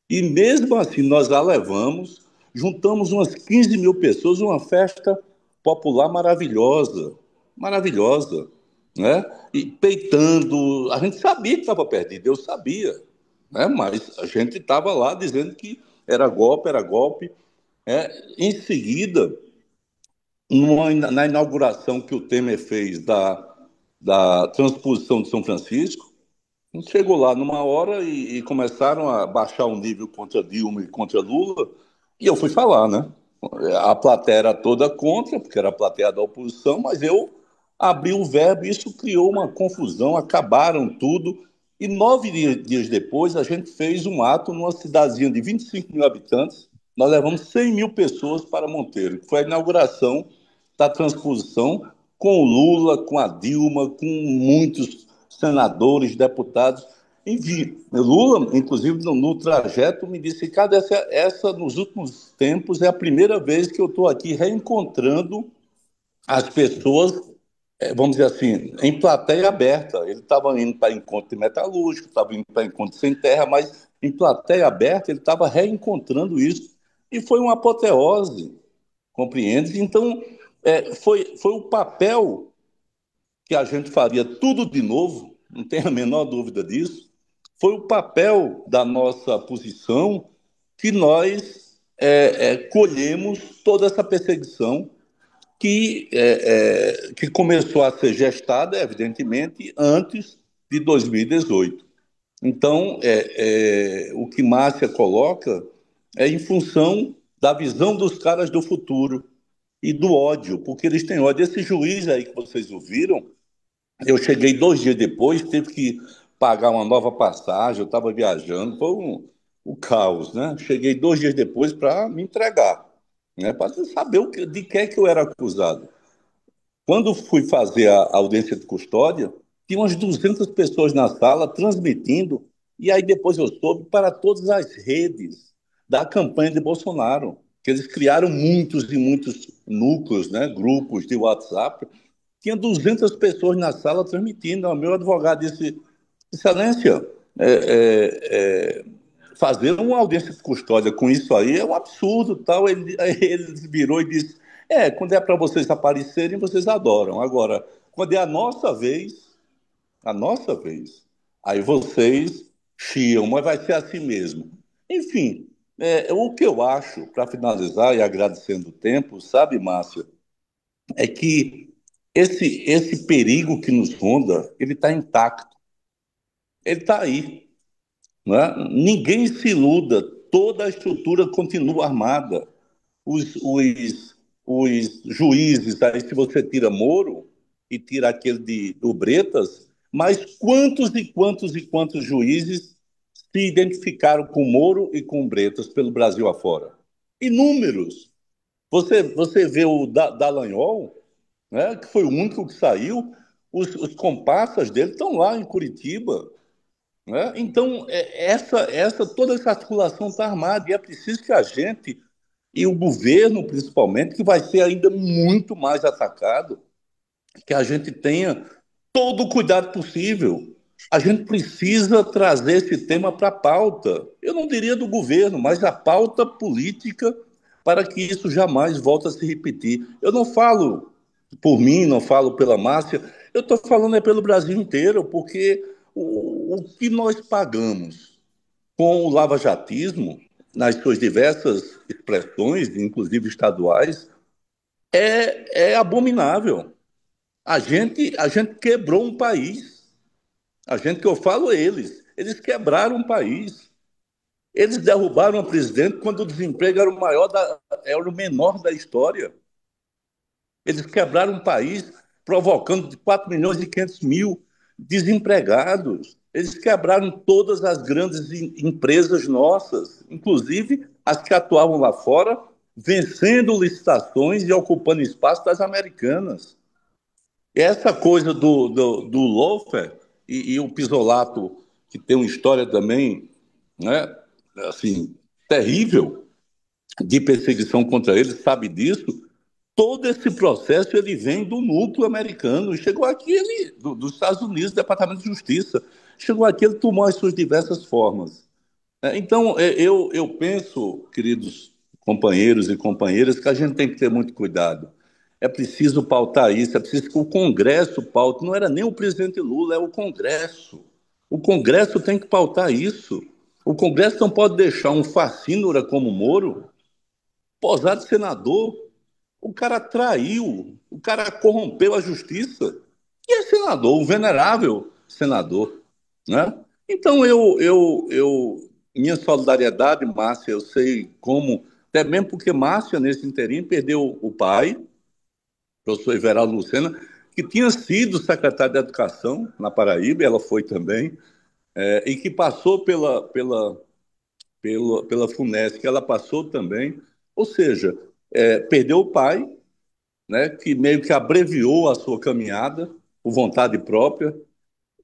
e mesmo assim nós a levamos, juntamos umas 15 mil pessoas, uma festa popular maravilhosa, maravilhosa, né? E peitando, a gente sabia que estava perdido, eu sabia, né? Mas a gente estava lá dizendo que era golpe, era golpe. Em seguida, na inauguração que o Temer fez da transposição de São Francisco, chegou lá numa hora e começaram a baixar o nível contra Dilma e contra Lula, e eu fui falar, né? A plateia era toda contra, porque era a plateia da oposição, mas eu abri o verbo e isso criou uma confusão, acabaram tudo. E 9 dias depois, a gente fez um ato numa cidadezinha de 25 mil habitantes. Nós levamos 100 mil pessoas para Monteiro, que foi a inauguração da transposição com o Lula, com a Dilma, com muitos senadores, deputados. Enfim, Lula, inclusive, no trajeto, me disse: Ricardo, essa nos últimos tempos é a primeira vez que eu estou aqui reencontrando as pessoas, vamos dizer assim, em plateia aberta. Ele estava indo para encontro metalúrgico, estava indo para encontro sem terra, mas em plateia aberta ele estava reencontrando isso. E foi uma apoteose, compreende? Então, foi o papel que a gente faria tudo de novo, não tenho a menor dúvida disso. Foi o papel da nossa posição que nós colhemos toda essa perseguição que começou a ser gestada, evidentemente, antes de 2018. Então, o que Márcia coloca é em função da visão dos caras do futuro e do ódio, porque eles têm ódio. Esse juiz aí que vocês ouviram, eu cheguei 2 dias depois, teve que pagar uma nova passagem, eu estava viajando, foi o caos, né? Cheguei 2 dias depois para me entregar, né? Para saber de que é que eu era acusado. Quando fui fazer a audiência de custódia, tinha umas 200 pessoas na sala transmitindo, e aí depois eu soube para todas as redes da campanha de Bolsonaro, que eles criaram muitos e muitos núcleos, né? Grupos de WhatsApp. Tinha 200 pessoas na sala transmitindo. O meu advogado disse: Excelência, fazer uma audiência de custódia com isso aí é um absurdo. Tal. Ele virou e disse: quando é para vocês aparecerem, vocês adoram. Agora, quando é a nossa vez, aí vocês chiam, mas vai ser assim mesmo. Enfim, O que eu acho, para finalizar e agradecendo o tempo, sabe, Márcio, é que esse perigo que nos ronda, ele está intacto, ele está aí, né? Ninguém se iluda, toda a estrutura continua armada. Os juízes, aí se você tira Moro e tira aquele do Bretas, mas quantos e quantos e quantos juízes se identificaram com Moro e com Bretas pelo Brasil afora? Inúmeros. Você vê o Dallagnol, né, que foi o único que saiu, os comparsas dele estão lá em Curitiba. Né? Então, toda essa articulação está armada e é preciso que a gente, e o governo principalmente, que vai ser ainda muito mais atacado, que a gente tenha todo o cuidado possível. A gente precisa trazer esse tema para a pauta. Eu não diria do governo, mas a pauta política para que isso jamais volte a se repetir. Eu não falo por mim, não falo pela Márcia, eu estou falando pelo Brasil inteiro, porque o que nós pagamos com o lavajatismo, nas suas diversas expressões, inclusive estaduais, é abominável. A gente quebrou um país. A gente que eu falo eles quebraram um país. Eles derrubaram o presidente quando o desemprego era o menor da história. Eles quebraram um país provocando de 4 milhões e 500 mil desempregados. Eles quebraram todas as grandes empresas nossas, inclusive as que atuavam lá fora, vencendo licitações e ocupando espaço das americanas. Essa coisa do Lofer e o Pisolato, que tem uma história também, né, assim, terrível de perseguição contra ele, sabe disso. Todo esse processo ele vem do núcleo americano. Chegou aqui dos Estados Unidos, Departamento de Justiça. Chegou aqui, ele tomou as suas diversas formas. Então, eu penso, queridos companheiros e companheiras, que a gente tem que ter muito cuidado. É preciso pautar isso, é preciso que o Congresso paute. Não era nem o presidente Lula, é o Congresso. O Congresso tem que pautar isso. O Congresso não pode deixar um facínora como Moro posar de senador. O cara traiu, o cara corrompeu a justiça. E é senador, um venerável senador, né? Então minha solidariedade, Márcia, eu sei como, até mesmo porque Márcia nesse interim perdeu o pai, o professor Everaldo Lucena, que tinha sido secretário de Educação na Paraíba, ela foi também, e que passou pela FUNESC, ela passou também, ou seja, perdeu o pai, né, que meio que abreviou a sua caminhada por vontade própria,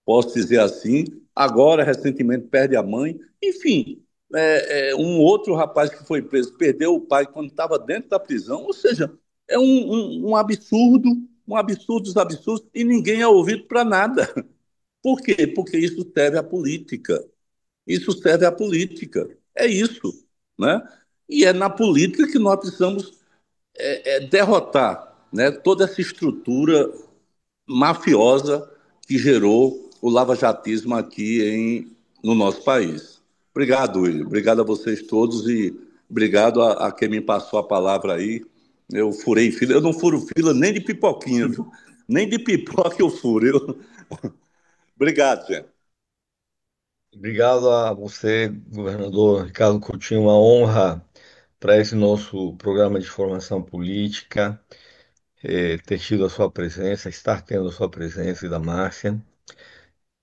posso dizer assim. Agora, recentemente, perde a mãe. Enfim, um outro rapaz que foi preso perdeu o pai quando estava dentro da prisão. Ou seja, é um absurdo, um absurdo dos absurdos, e ninguém é ouvido para nada. Por quê? Porque isso serve à política. Isso serve à política. É isso, né? E é na política que nós precisamos derrotar, né, toda essa estrutura mafiosa que gerou o lavajatismo aqui no nosso país. Obrigado, William. Obrigado a vocês todos e obrigado a quem me passou a palavra aí. Eu furei fila. Eu não furo fila nem de pipoquinha, viu? Nem de pipoca eu furo. Obrigado, gente. Obrigado a você, governador Ricardo Coutinho, uma honra para esse nosso programa de formação política, ter tido a sua presença, estar tendo a sua presença e da Márcia.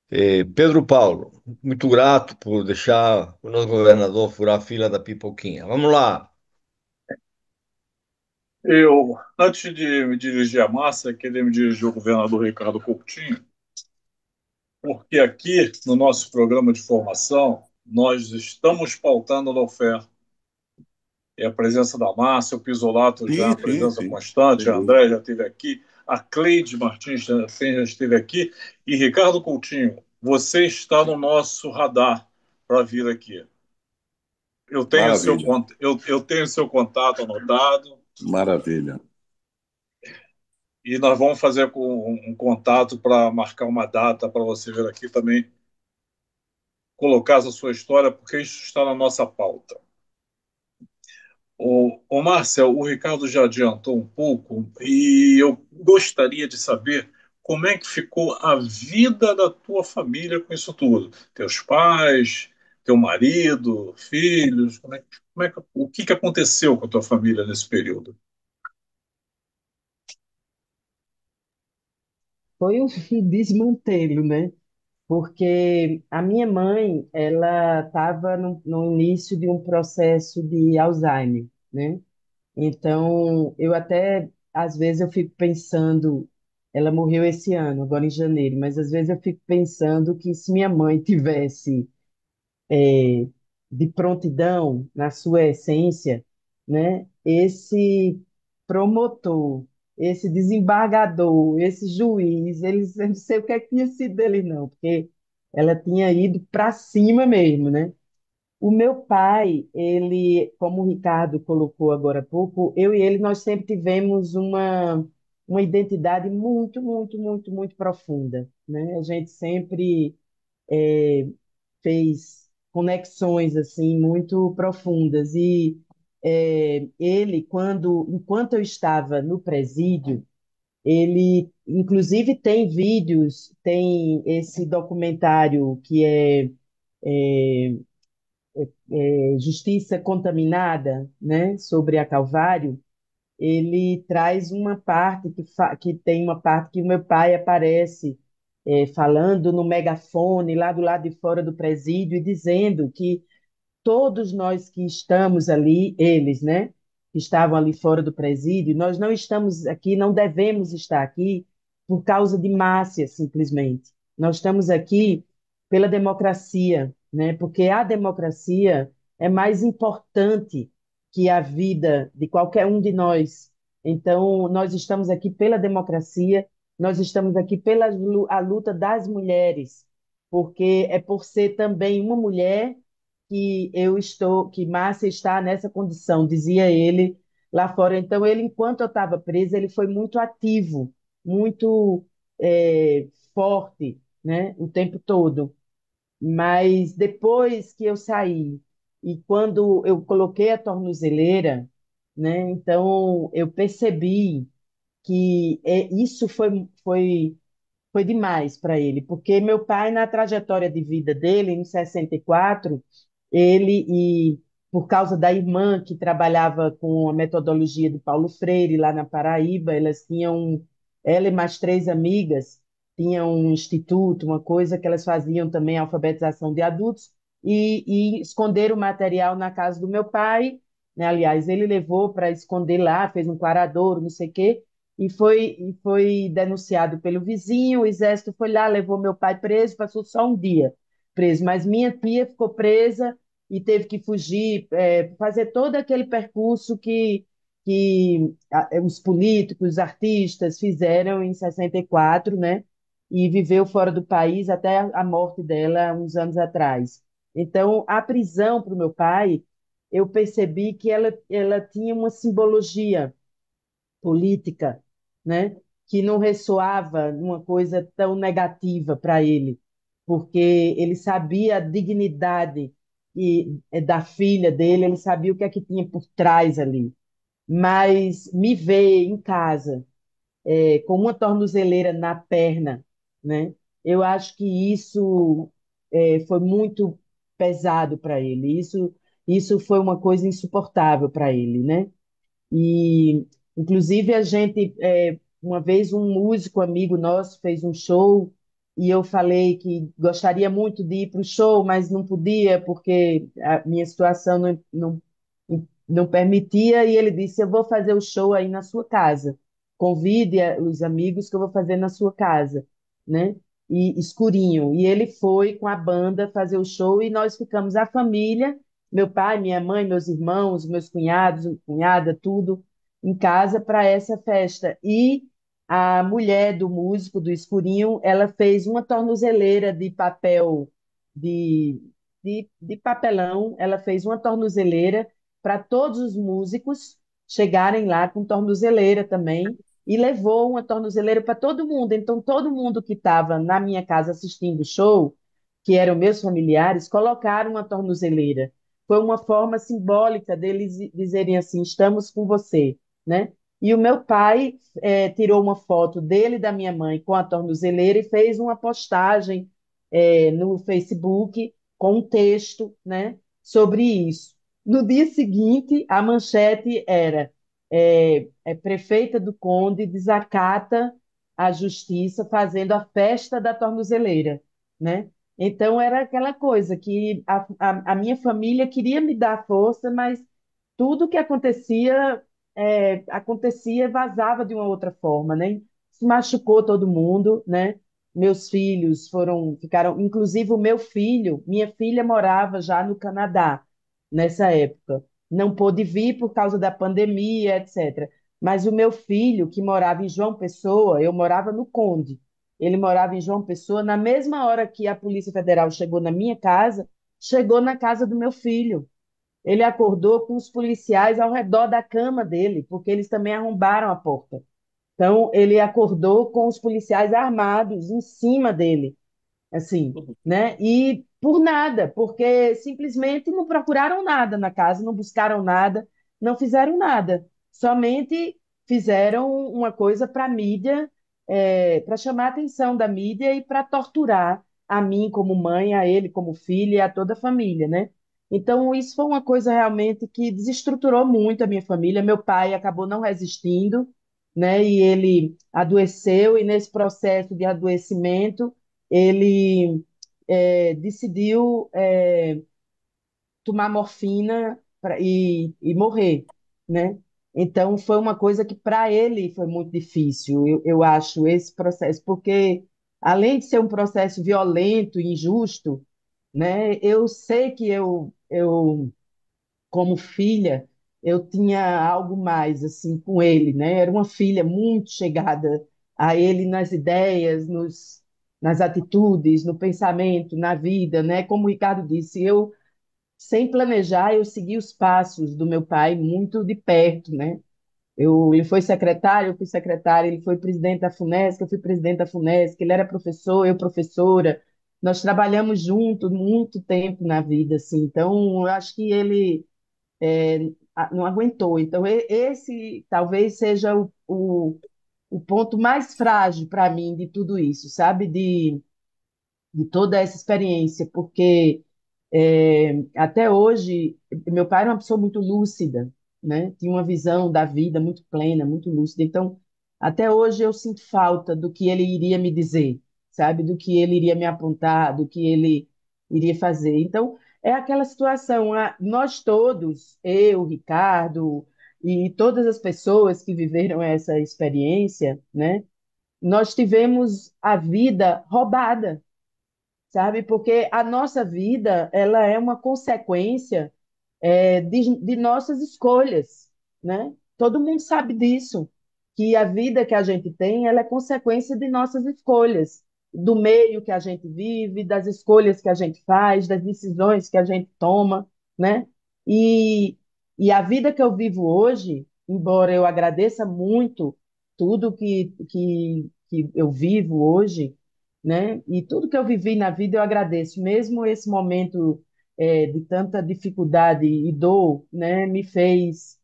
Pedro Paulo, muito grato por deixar o nosso governador furar a fila da pipoquinha. Vamos lá. Antes de me dirigir à massa, queria me dirigir ao governador Ricardo Coutinho, porque aqui no nosso programa de formação, nós estamos pautando a oferta. E a presença da Márcia, o Pisolato já, Sim, a sim, presença sim. constante, Sem a dúvida. André já esteve aqui, a Cleide Martins também já esteve aqui, e Ricardo Coutinho, você está no nosso radar para vir aqui. Maravilha, Eu tenho seu contato anotado maravilha. e nós vamos fazer um contato para marcar uma data para você vir aqui também colocar essa sua história, porque isso está na nossa pauta. Márcia, o Ricardo já adiantou um pouco e eu gostaria de saber como é que ficou a vida da tua família com isso tudo. Teus pais, teu marido, filhos, o que que aconteceu com a tua família nesse período? Foi um desmantelo, né? Porque a minha mãe, ela estava no início de um processo de Alzheimer, né? Então, eu até, às vezes, eu fico pensando, ela morreu esse ano, agora em janeiro, mas às vezes eu fico pensando que se minha mãe tivesse de prontidão na sua essência, né? Esse promotor, esse desembargador, esse juiz, eles, eu não sei o que é que tinha sido dele, não, porque ela tinha ido para cima mesmo, né? O meu pai, ele, como o Ricardo colocou agora há pouco, eu e ele, nós sempre tivemos uma identidade muito, muito, muito, muito profunda, né? A gente sempre fez conexões, assim, muito profundas. E ele, enquanto eu estava no presídio, ele, inclusive, tem vídeos, tem esse documentário que Justiça Contaminada, né, sobre a Calvário. Ele traz uma parte que tem uma parte que o meu pai aparece falando no megafone lá do lado de fora do presídio e dizendo que todos nós que estamos ali, eles, né, que estavam ali fora do presídio, nós não estamos aqui, não devemos estar aqui por causa de Márcia, simplesmente. Nós estamos aqui pela democracia, né, porque a democracia é mais importante que a vida de qualquer um de nós. Então, nós estamos aqui pela democracia, nós estamos aqui pela a luta das mulheres, porque é por ser também uma mulher que Márcia está nessa condição, dizia ele lá fora. Então, ele, enquanto eu estava presa, ele foi muito ativo, muito forte, né, o tempo todo. Mas depois que eu saí e quando eu coloquei a tornozeleira, né, então eu percebi que isso foi demais para ele, porque meu pai, na trajetória de vida dele, em 64, ele e por causa da irmã que trabalhava com a metodologia de Paulo Freire lá na Paraíba, ela e mais três amigas tinham um instituto, uma coisa que elas faziam também alfabetização de adultos e esconderam o material na casa do meu pai, né? Aliás, ele levou para esconder lá, fez um quaradouro, não sei o quê, e foi denunciado pelo vizinho. O exército foi lá, levou meu pai preso, passou só um dia preso, mas minha tia ficou presa e teve que fugir, fazer todo aquele percurso que os políticos, os artistas fizeram em 64, né? E viveu fora do país até a morte dela uns anos atrás. Então, a prisão para o meu pai, eu percebi que ela tinha uma simbologia política, né, que não ressoava numa coisa tão negativa para ele, porque ele sabia a dignidade da filha dele, ele sabia o que é que tinha por trás ali. Mas me ver em casa, com uma tornozeleira na perna, né, eu acho que isso foi muito pesado para ele. Isso foi uma coisa insuportável para ele, né? E, inclusive, uma vez um músico amigo nosso fez um show e eu falei que gostaria muito de ir para o show, mas não podia porque a minha situação não permitia. E ele disse: Eu vou fazer o show aí na sua casa. Convide os amigos que eu vou fazer na sua casa, né? E escurinho. E ele foi com a banda fazer o show e nós ficamos a família, meu pai, minha mãe, meus irmãos, meus cunhados, cunhada, tudo em casa para essa festa. E a mulher do músico do Escurinho, ela fez uma tornozeleira de papel, de, de papelão, ela fez uma tornozeleira para todos os músicos chegarem lá com tornozeleira também, e levou uma tornozeleira para todo mundo. Então, todo mundo que estava na minha casa assistindo o show, que eram meus familiares, colocaram uma tornozeleira, foi uma forma simbólica deles dizerem assim, estamos com você, né? E o meu pai tirou uma foto dele e da minha mãe com a tornozeleira e fez uma postagem no Facebook com um texto, né, sobre isso. No dia seguinte, a manchete era prefeita do Conde desacata a justiça fazendo a festa da tornozeleira, né? Então era aquela coisa que a minha família queria me dar força, mas tudo que acontecia acontecia, vazava de uma outra forma, né? Isso machucou todo mundo, né? Meus filhos ficaram, inclusive o meu filho, minha filha morava já no Canadá nessa época. Não pôde vir por causa da pandemia, etc. Mas o meu filho, que morava em João Pessoa, eu morava no Conde. Ele morava em João Pessoa, na mesma hora que a Polícia Federal chegou na minha casa, chegou na casa do meu filho. Ele acordou com os policiais ao redor da cama dele, porque eles também arrombaram a porta. Então, ele acordou com os policiais armados em cima dele, assim, né? E por nada, porque simplesmente não procuraram nada na casa, não buscaram nada, não fizeram nada. Somente fizeram uma coisa para a mídia, para chamar a atenção da mídia e para torturar a mim como mãe, a ele como filho e a toda a família, né? Então, isso foi uma coisa realmente que desestruturou muito a minha família. Meu pai acabou não resistindo, né? E ele adoeceu, e nesse processo de adoecimento, ele decidiu tomar morfina e morrer, né? Então foi uma coisa que para ele foi muito difícil, eu acho, esse processo, porque além de ser um processo violento e injusto, né? Eu sei que eu como filha, eu tinha algo mais assim com ele, né? Era uma filha muito chegada a ele nas ideias, nas atitudes, no pensamento, na vida, né? Como o Ricardo disse, eu sem planejar, eu segui os passos do meu pai muito de perto, né? Ele foi secretário, eu fui secretária, ele foi presidente da FUNESC, eu fui presidente da FUNESC, ele era professor, eu professora. Nós trabalhamos juntos muito tempo na vida, assim. Então, eu acho que ele não aguentou. Então, esse talvez seja o ponto mais frágil para mim de tudo isso, sabe? De toda essa experiência, porque até hoje, meu pai era uma pessoa muito lúcida, né? Tinha uma visão da vida muito plena, muito lúcida. Então, até hoje eu sinto falta do que ele iria me dizer, sabe? Do que ele iria me apontar, do que ele iria fazer. Então, é aquela situação, nós todos, eu, Ricardo, e todas as pessoas que viveram essa experiência, né? Nós tivemos a vida roubada, sabe? Porque a nossa vida, ela é uma consequência de nossas escolhas, né? Todo mundo sabe disso, que a vida que a gente tem, ela é consequência de nossas escolhas, do meio que a gente vive, das escolhas que a gente faz, das decisões que a gente toma, né? E, e a vida que eu vivo hoje, embora eu agradeça muito tudo que eu vivo hoje, né? E tudo que eu vivi na vida eu agradeço, mesmo esse momento de tanta dificuldade e dor, né, me fez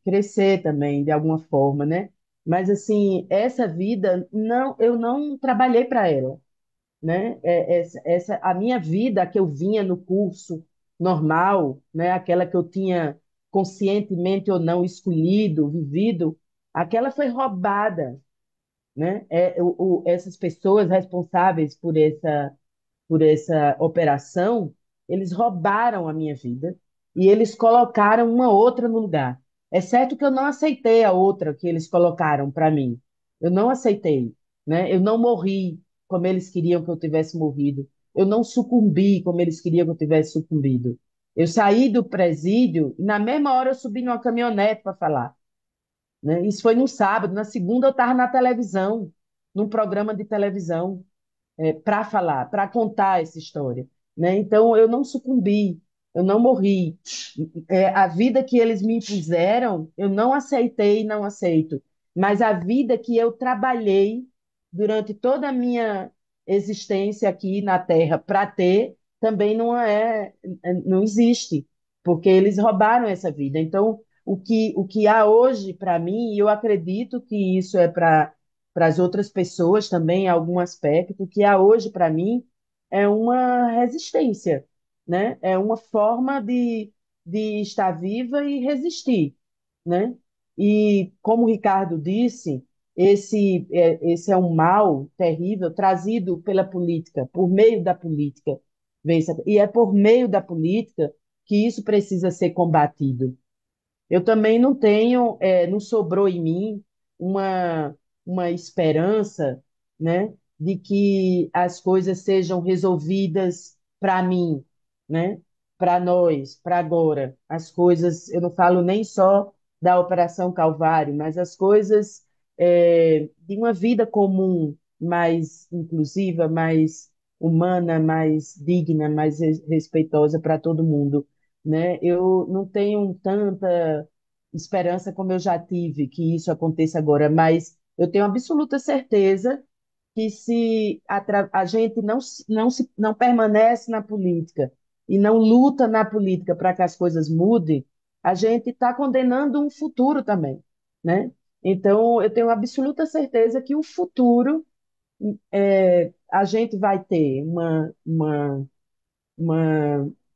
crescer também de alguma forma, né? Mas assim, essa vida não, eu não trabalhei para ela, né? A minha vida a que eu vinha no curso normal, né? Aquela que eu tinha conscientemente ou não escolhido, vivido, aquela foi roubada, né? Essas pessoas responsáveis por essa operação, eles roubaram a minha vida e eles colocaram uma outra no lugar. É certo que eu não aceitei a outra que eles colocaram para mim. Eu não aceitei, né? Eu não morri como eles queriam que eu tivesse morrido. Eu não sucumbi como eles queriam que eu tivesse sucumbido. Eu saí do presídio e na mesma hora eu subi numa caminhonete para falar, né? Isso foi no sábado, na segunda eu estava na televisão, num programa de televisão, para falar, para contar essa história, né? Então eu não sucumbi, eu não morri. A vida que eles me impuseram, eu não aceitei e não aceito. Mas a vida que eu trabalhei durante toda a minha existência aqui na Terra para ter, também não existe, porque eles roubaram essa vida. Então, o que há hoje para mim, e eu acredito que isso é para as outras pessoas também, em algum aspecto, o que há hoje para mim é uma resistência, né? É uma forma de estar viva e resistir, né? E como o Ricardo disse, esse é um mal terrível trazido pela política, por meio da política. E é por meio da política que isso precisa ser combatido. Eu também não tenho, não sobrou em mim uma, uma esperança, né, de que as coisas sejam resolvidas para mim, né, para nós, para agora. As coisas, eu não falo nem só da Operação Calvário, mas as coisas de uma vida comum, mais inclusiva, mais humana, mais digna, mais respeitosa para todo mundo, né? Eu não tenho tanta esperança como eu já tive que isso aconteça agora, mas eu tenho absoluta certeza que se a gente não permanece na política e não luta na política para que as coisas mudem, a gente está condenando um futuro também, né? Então, eu tenho absoluta certeza que o futuro a gente vai ter uma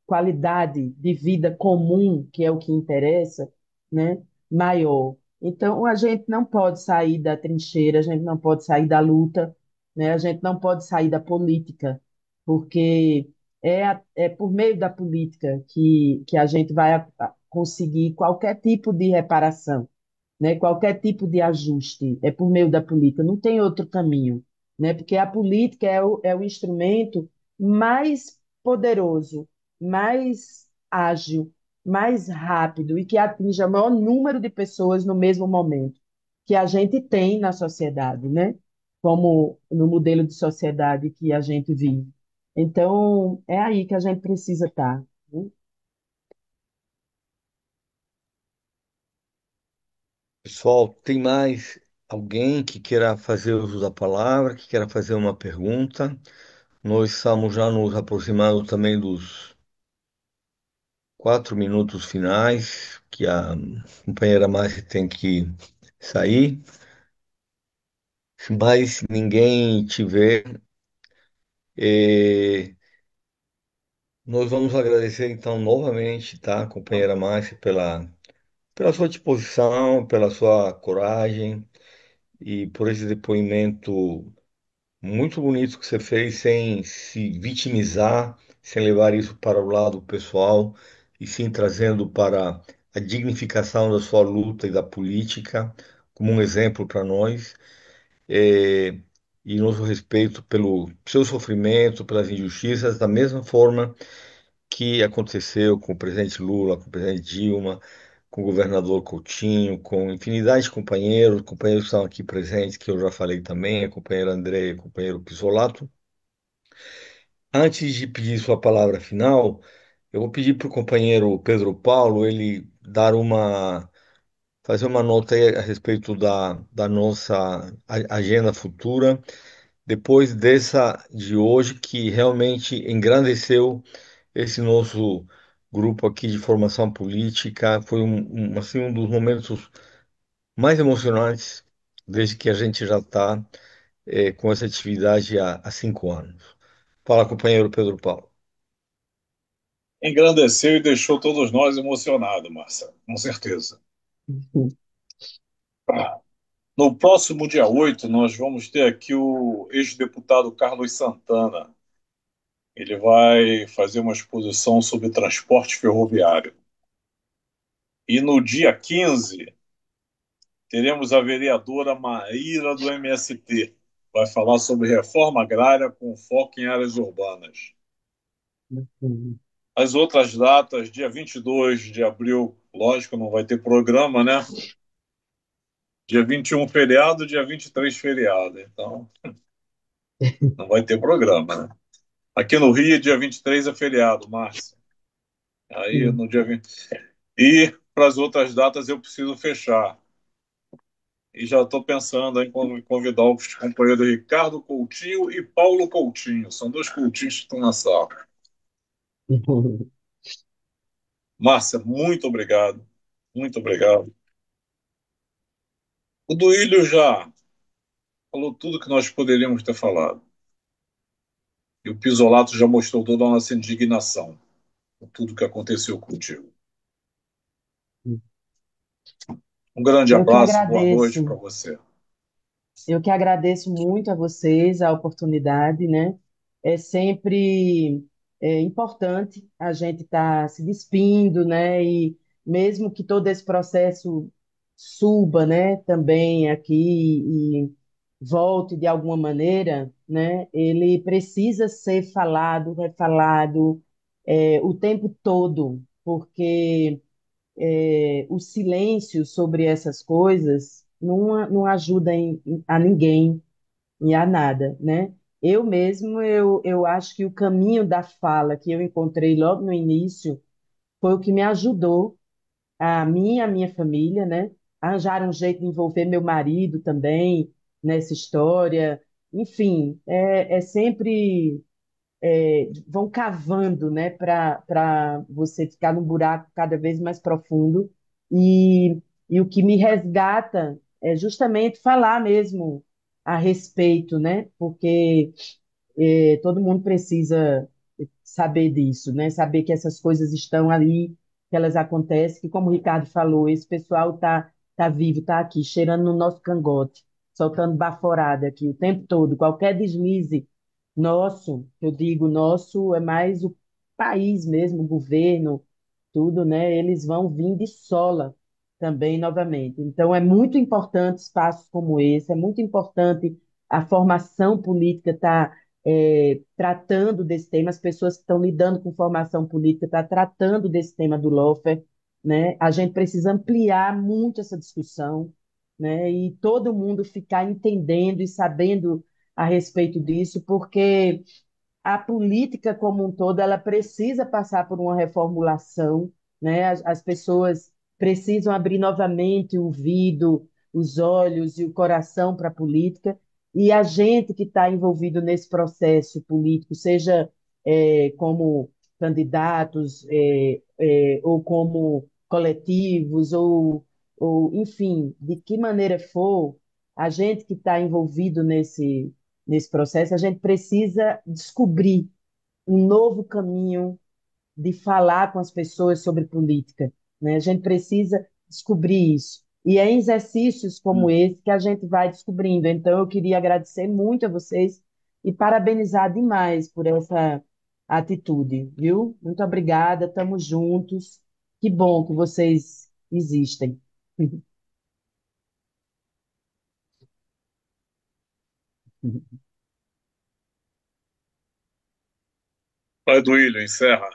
qualidade de vida comum, que é o que interessa, né, maior. Então, a gente não pode sair da trincheira, a gente não pode sair da luta, né, a gente não pode sair da política, porque é por meio da política que a gente vai conseguir qualquer tipo de reparação, né? Qualquer tipo de ajuste é por meio da política, não tem outro caminho, né? Porque a política é o instrumento mais poderoso, mais ágil, mais rápido e que atinge o maior número de pessoas no mesmo momento que a gente tem na sociedade, né? Como no modelo de sociedade que a gente vive. Então, é aí que a gente precisa estar, né? Pessoal, tem mais alguém que queira fazer uso da palavra, que queira fazer uma pergunta? Nós estamos já nos aproximando também dos 4 minutos finais, que a companheira Márcia tem que sair. Se mais ninguém tiver, nós vamos agradecer então novamente, tá, companheira Márcia, pela sua disposição, pela sua coragem e por esse depoimento muito bonito que você fez, sem se vitimizar, sem levar isso para o lado pessoal, e sim trazendo para a dignificação da sua luta e da política, como um exemplo para nós. É, e nosso respeito pelo seu sofrimento, pelas injustiças, da mesma forma que aconteceu com o presidente Lula, com o presidente Dilma, com o governador Coutinho, com infinidade de companheiros, companheiros que estão aqui presentes, que eu já falei também, a companheira André, o companheiro Pisolato. Antes de pedir sua palavra final, eu vou pedir para o companheiro Pedro Paulo ele fazer uma nota aí a respeito da nossa agenda futura, depois dessa de hoje, que realmente engrandeceu esse nosso grupo aqui de formação política. Foi assim, um dos momentos mais emocionantes desde que a gente já está com essa atividade há 5 anos. Fala, companheiro Pedro Paulo. Engrandeceu e deixou todos nós emocionados, Marcelo, com certeza. No próximo dia 8, nós vamos ter aqui o ex-deputado Carlos Santana. Ele vai fazer uma exposição sobre transporte ferroviário. E no dia 15, teremos a vereadora Maíra do MST. Vai falar sobre reforma agrária com foco em áreas urbanas. As outras datas, dia 22 de abril, lógico, não vai ter programa, né? Dia 21 feriado, dia 23 feriado. Então, não vai ter programa, né? Aqui no Rio, dia 23 é feriado, Márcio. Aí, no dia 20. E para as outras datas eu preciso fechar. E já estou pensando em convidar os companheiros Ricardo Coutinho e Paulo Coutinho. São dois Coutinhos que estão na sala. Márcia, muito obrigado. Muito obrigado. O Duílio já falou tudo que nós poderíamos ter falado. E o Pisolato já mostrou toda a nossa indignação por tudo que aconteceu contigo. Um grande Eu que abraço, boa noite para agradeço. você. Eu que agradeço muito a vocês a oportunidade, né? É sempre importante a gente estar se despindo, né? E mesmo que todo esse processo suba, né? Também aqui e volte de alguma maneira, né? Ele precisa ser falado, refalado, o tempo todo, porque o silêncio sobre essas coisas não ajuda a ninguém e a nada, né? Eu mesmo, eu acho que o caminho da fala que eu encontrei logo no início foi o que me ajudou, a mim e a minha família, né? Arranjar um jeito de envolver meu marido também nessa história. Enfim, é sempre vão cavando, né, para você ficar num buraco cada vez mais profundo. E, e o que me resgata é justamente falar mesmo a respeito, né? Porque todo mundo precisa saber disso, né? Saber que essas coisas estão ali, que elas acontecem, que como o Ricardo falou, esse pessoal tá vivo, tá aqui, cheirando no nosso cangote, soltando baforada aqui o tempo todo. Qualquer deslize nosso, eu digo nosso, é mais o país mesmo, o governo, tudo, né? Eles vão vir de sola também novamente. Então é muito importante espaços como esse, é muito importante a formação política estar tratando desse tema, as pessoas que estão lidando com formação política estão tratando desse tema do lawfare, né? A gente precisa ampliar muito essa discussão, né? E todo mundo ficar entendendo e sabendo a respeito disso, porque a política como um todo ela precisa passar por uma reformulação, né? As pessoas precisam abrir novamente o ouvido, os olhos e o coração para a política, e a gente que está envolvido nesse processo político, seja como candidatos ou como coletivos ou enfim, de que maneira for, a gente que está envolvido nesse processo, a gente precisa descobrir um novo caminho de falar com as pessoas sobre política, né? A gente precisa descobrir isso. E é em exercícios como esse que a gente vai descobrindo. Então, eu queria agradecer muito a vocês e parabenizar demais por essa atitude, viu? Muito obrigada, estamos juntos. Que bom que vocês existem. Vai, Duílio, encerra.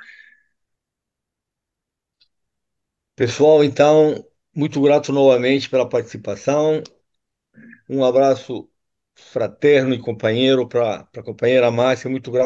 Pessoal, então, muito grato novamente pela participação. Um abraço fraterno e companheiro para a companheira Márcia, muito grato.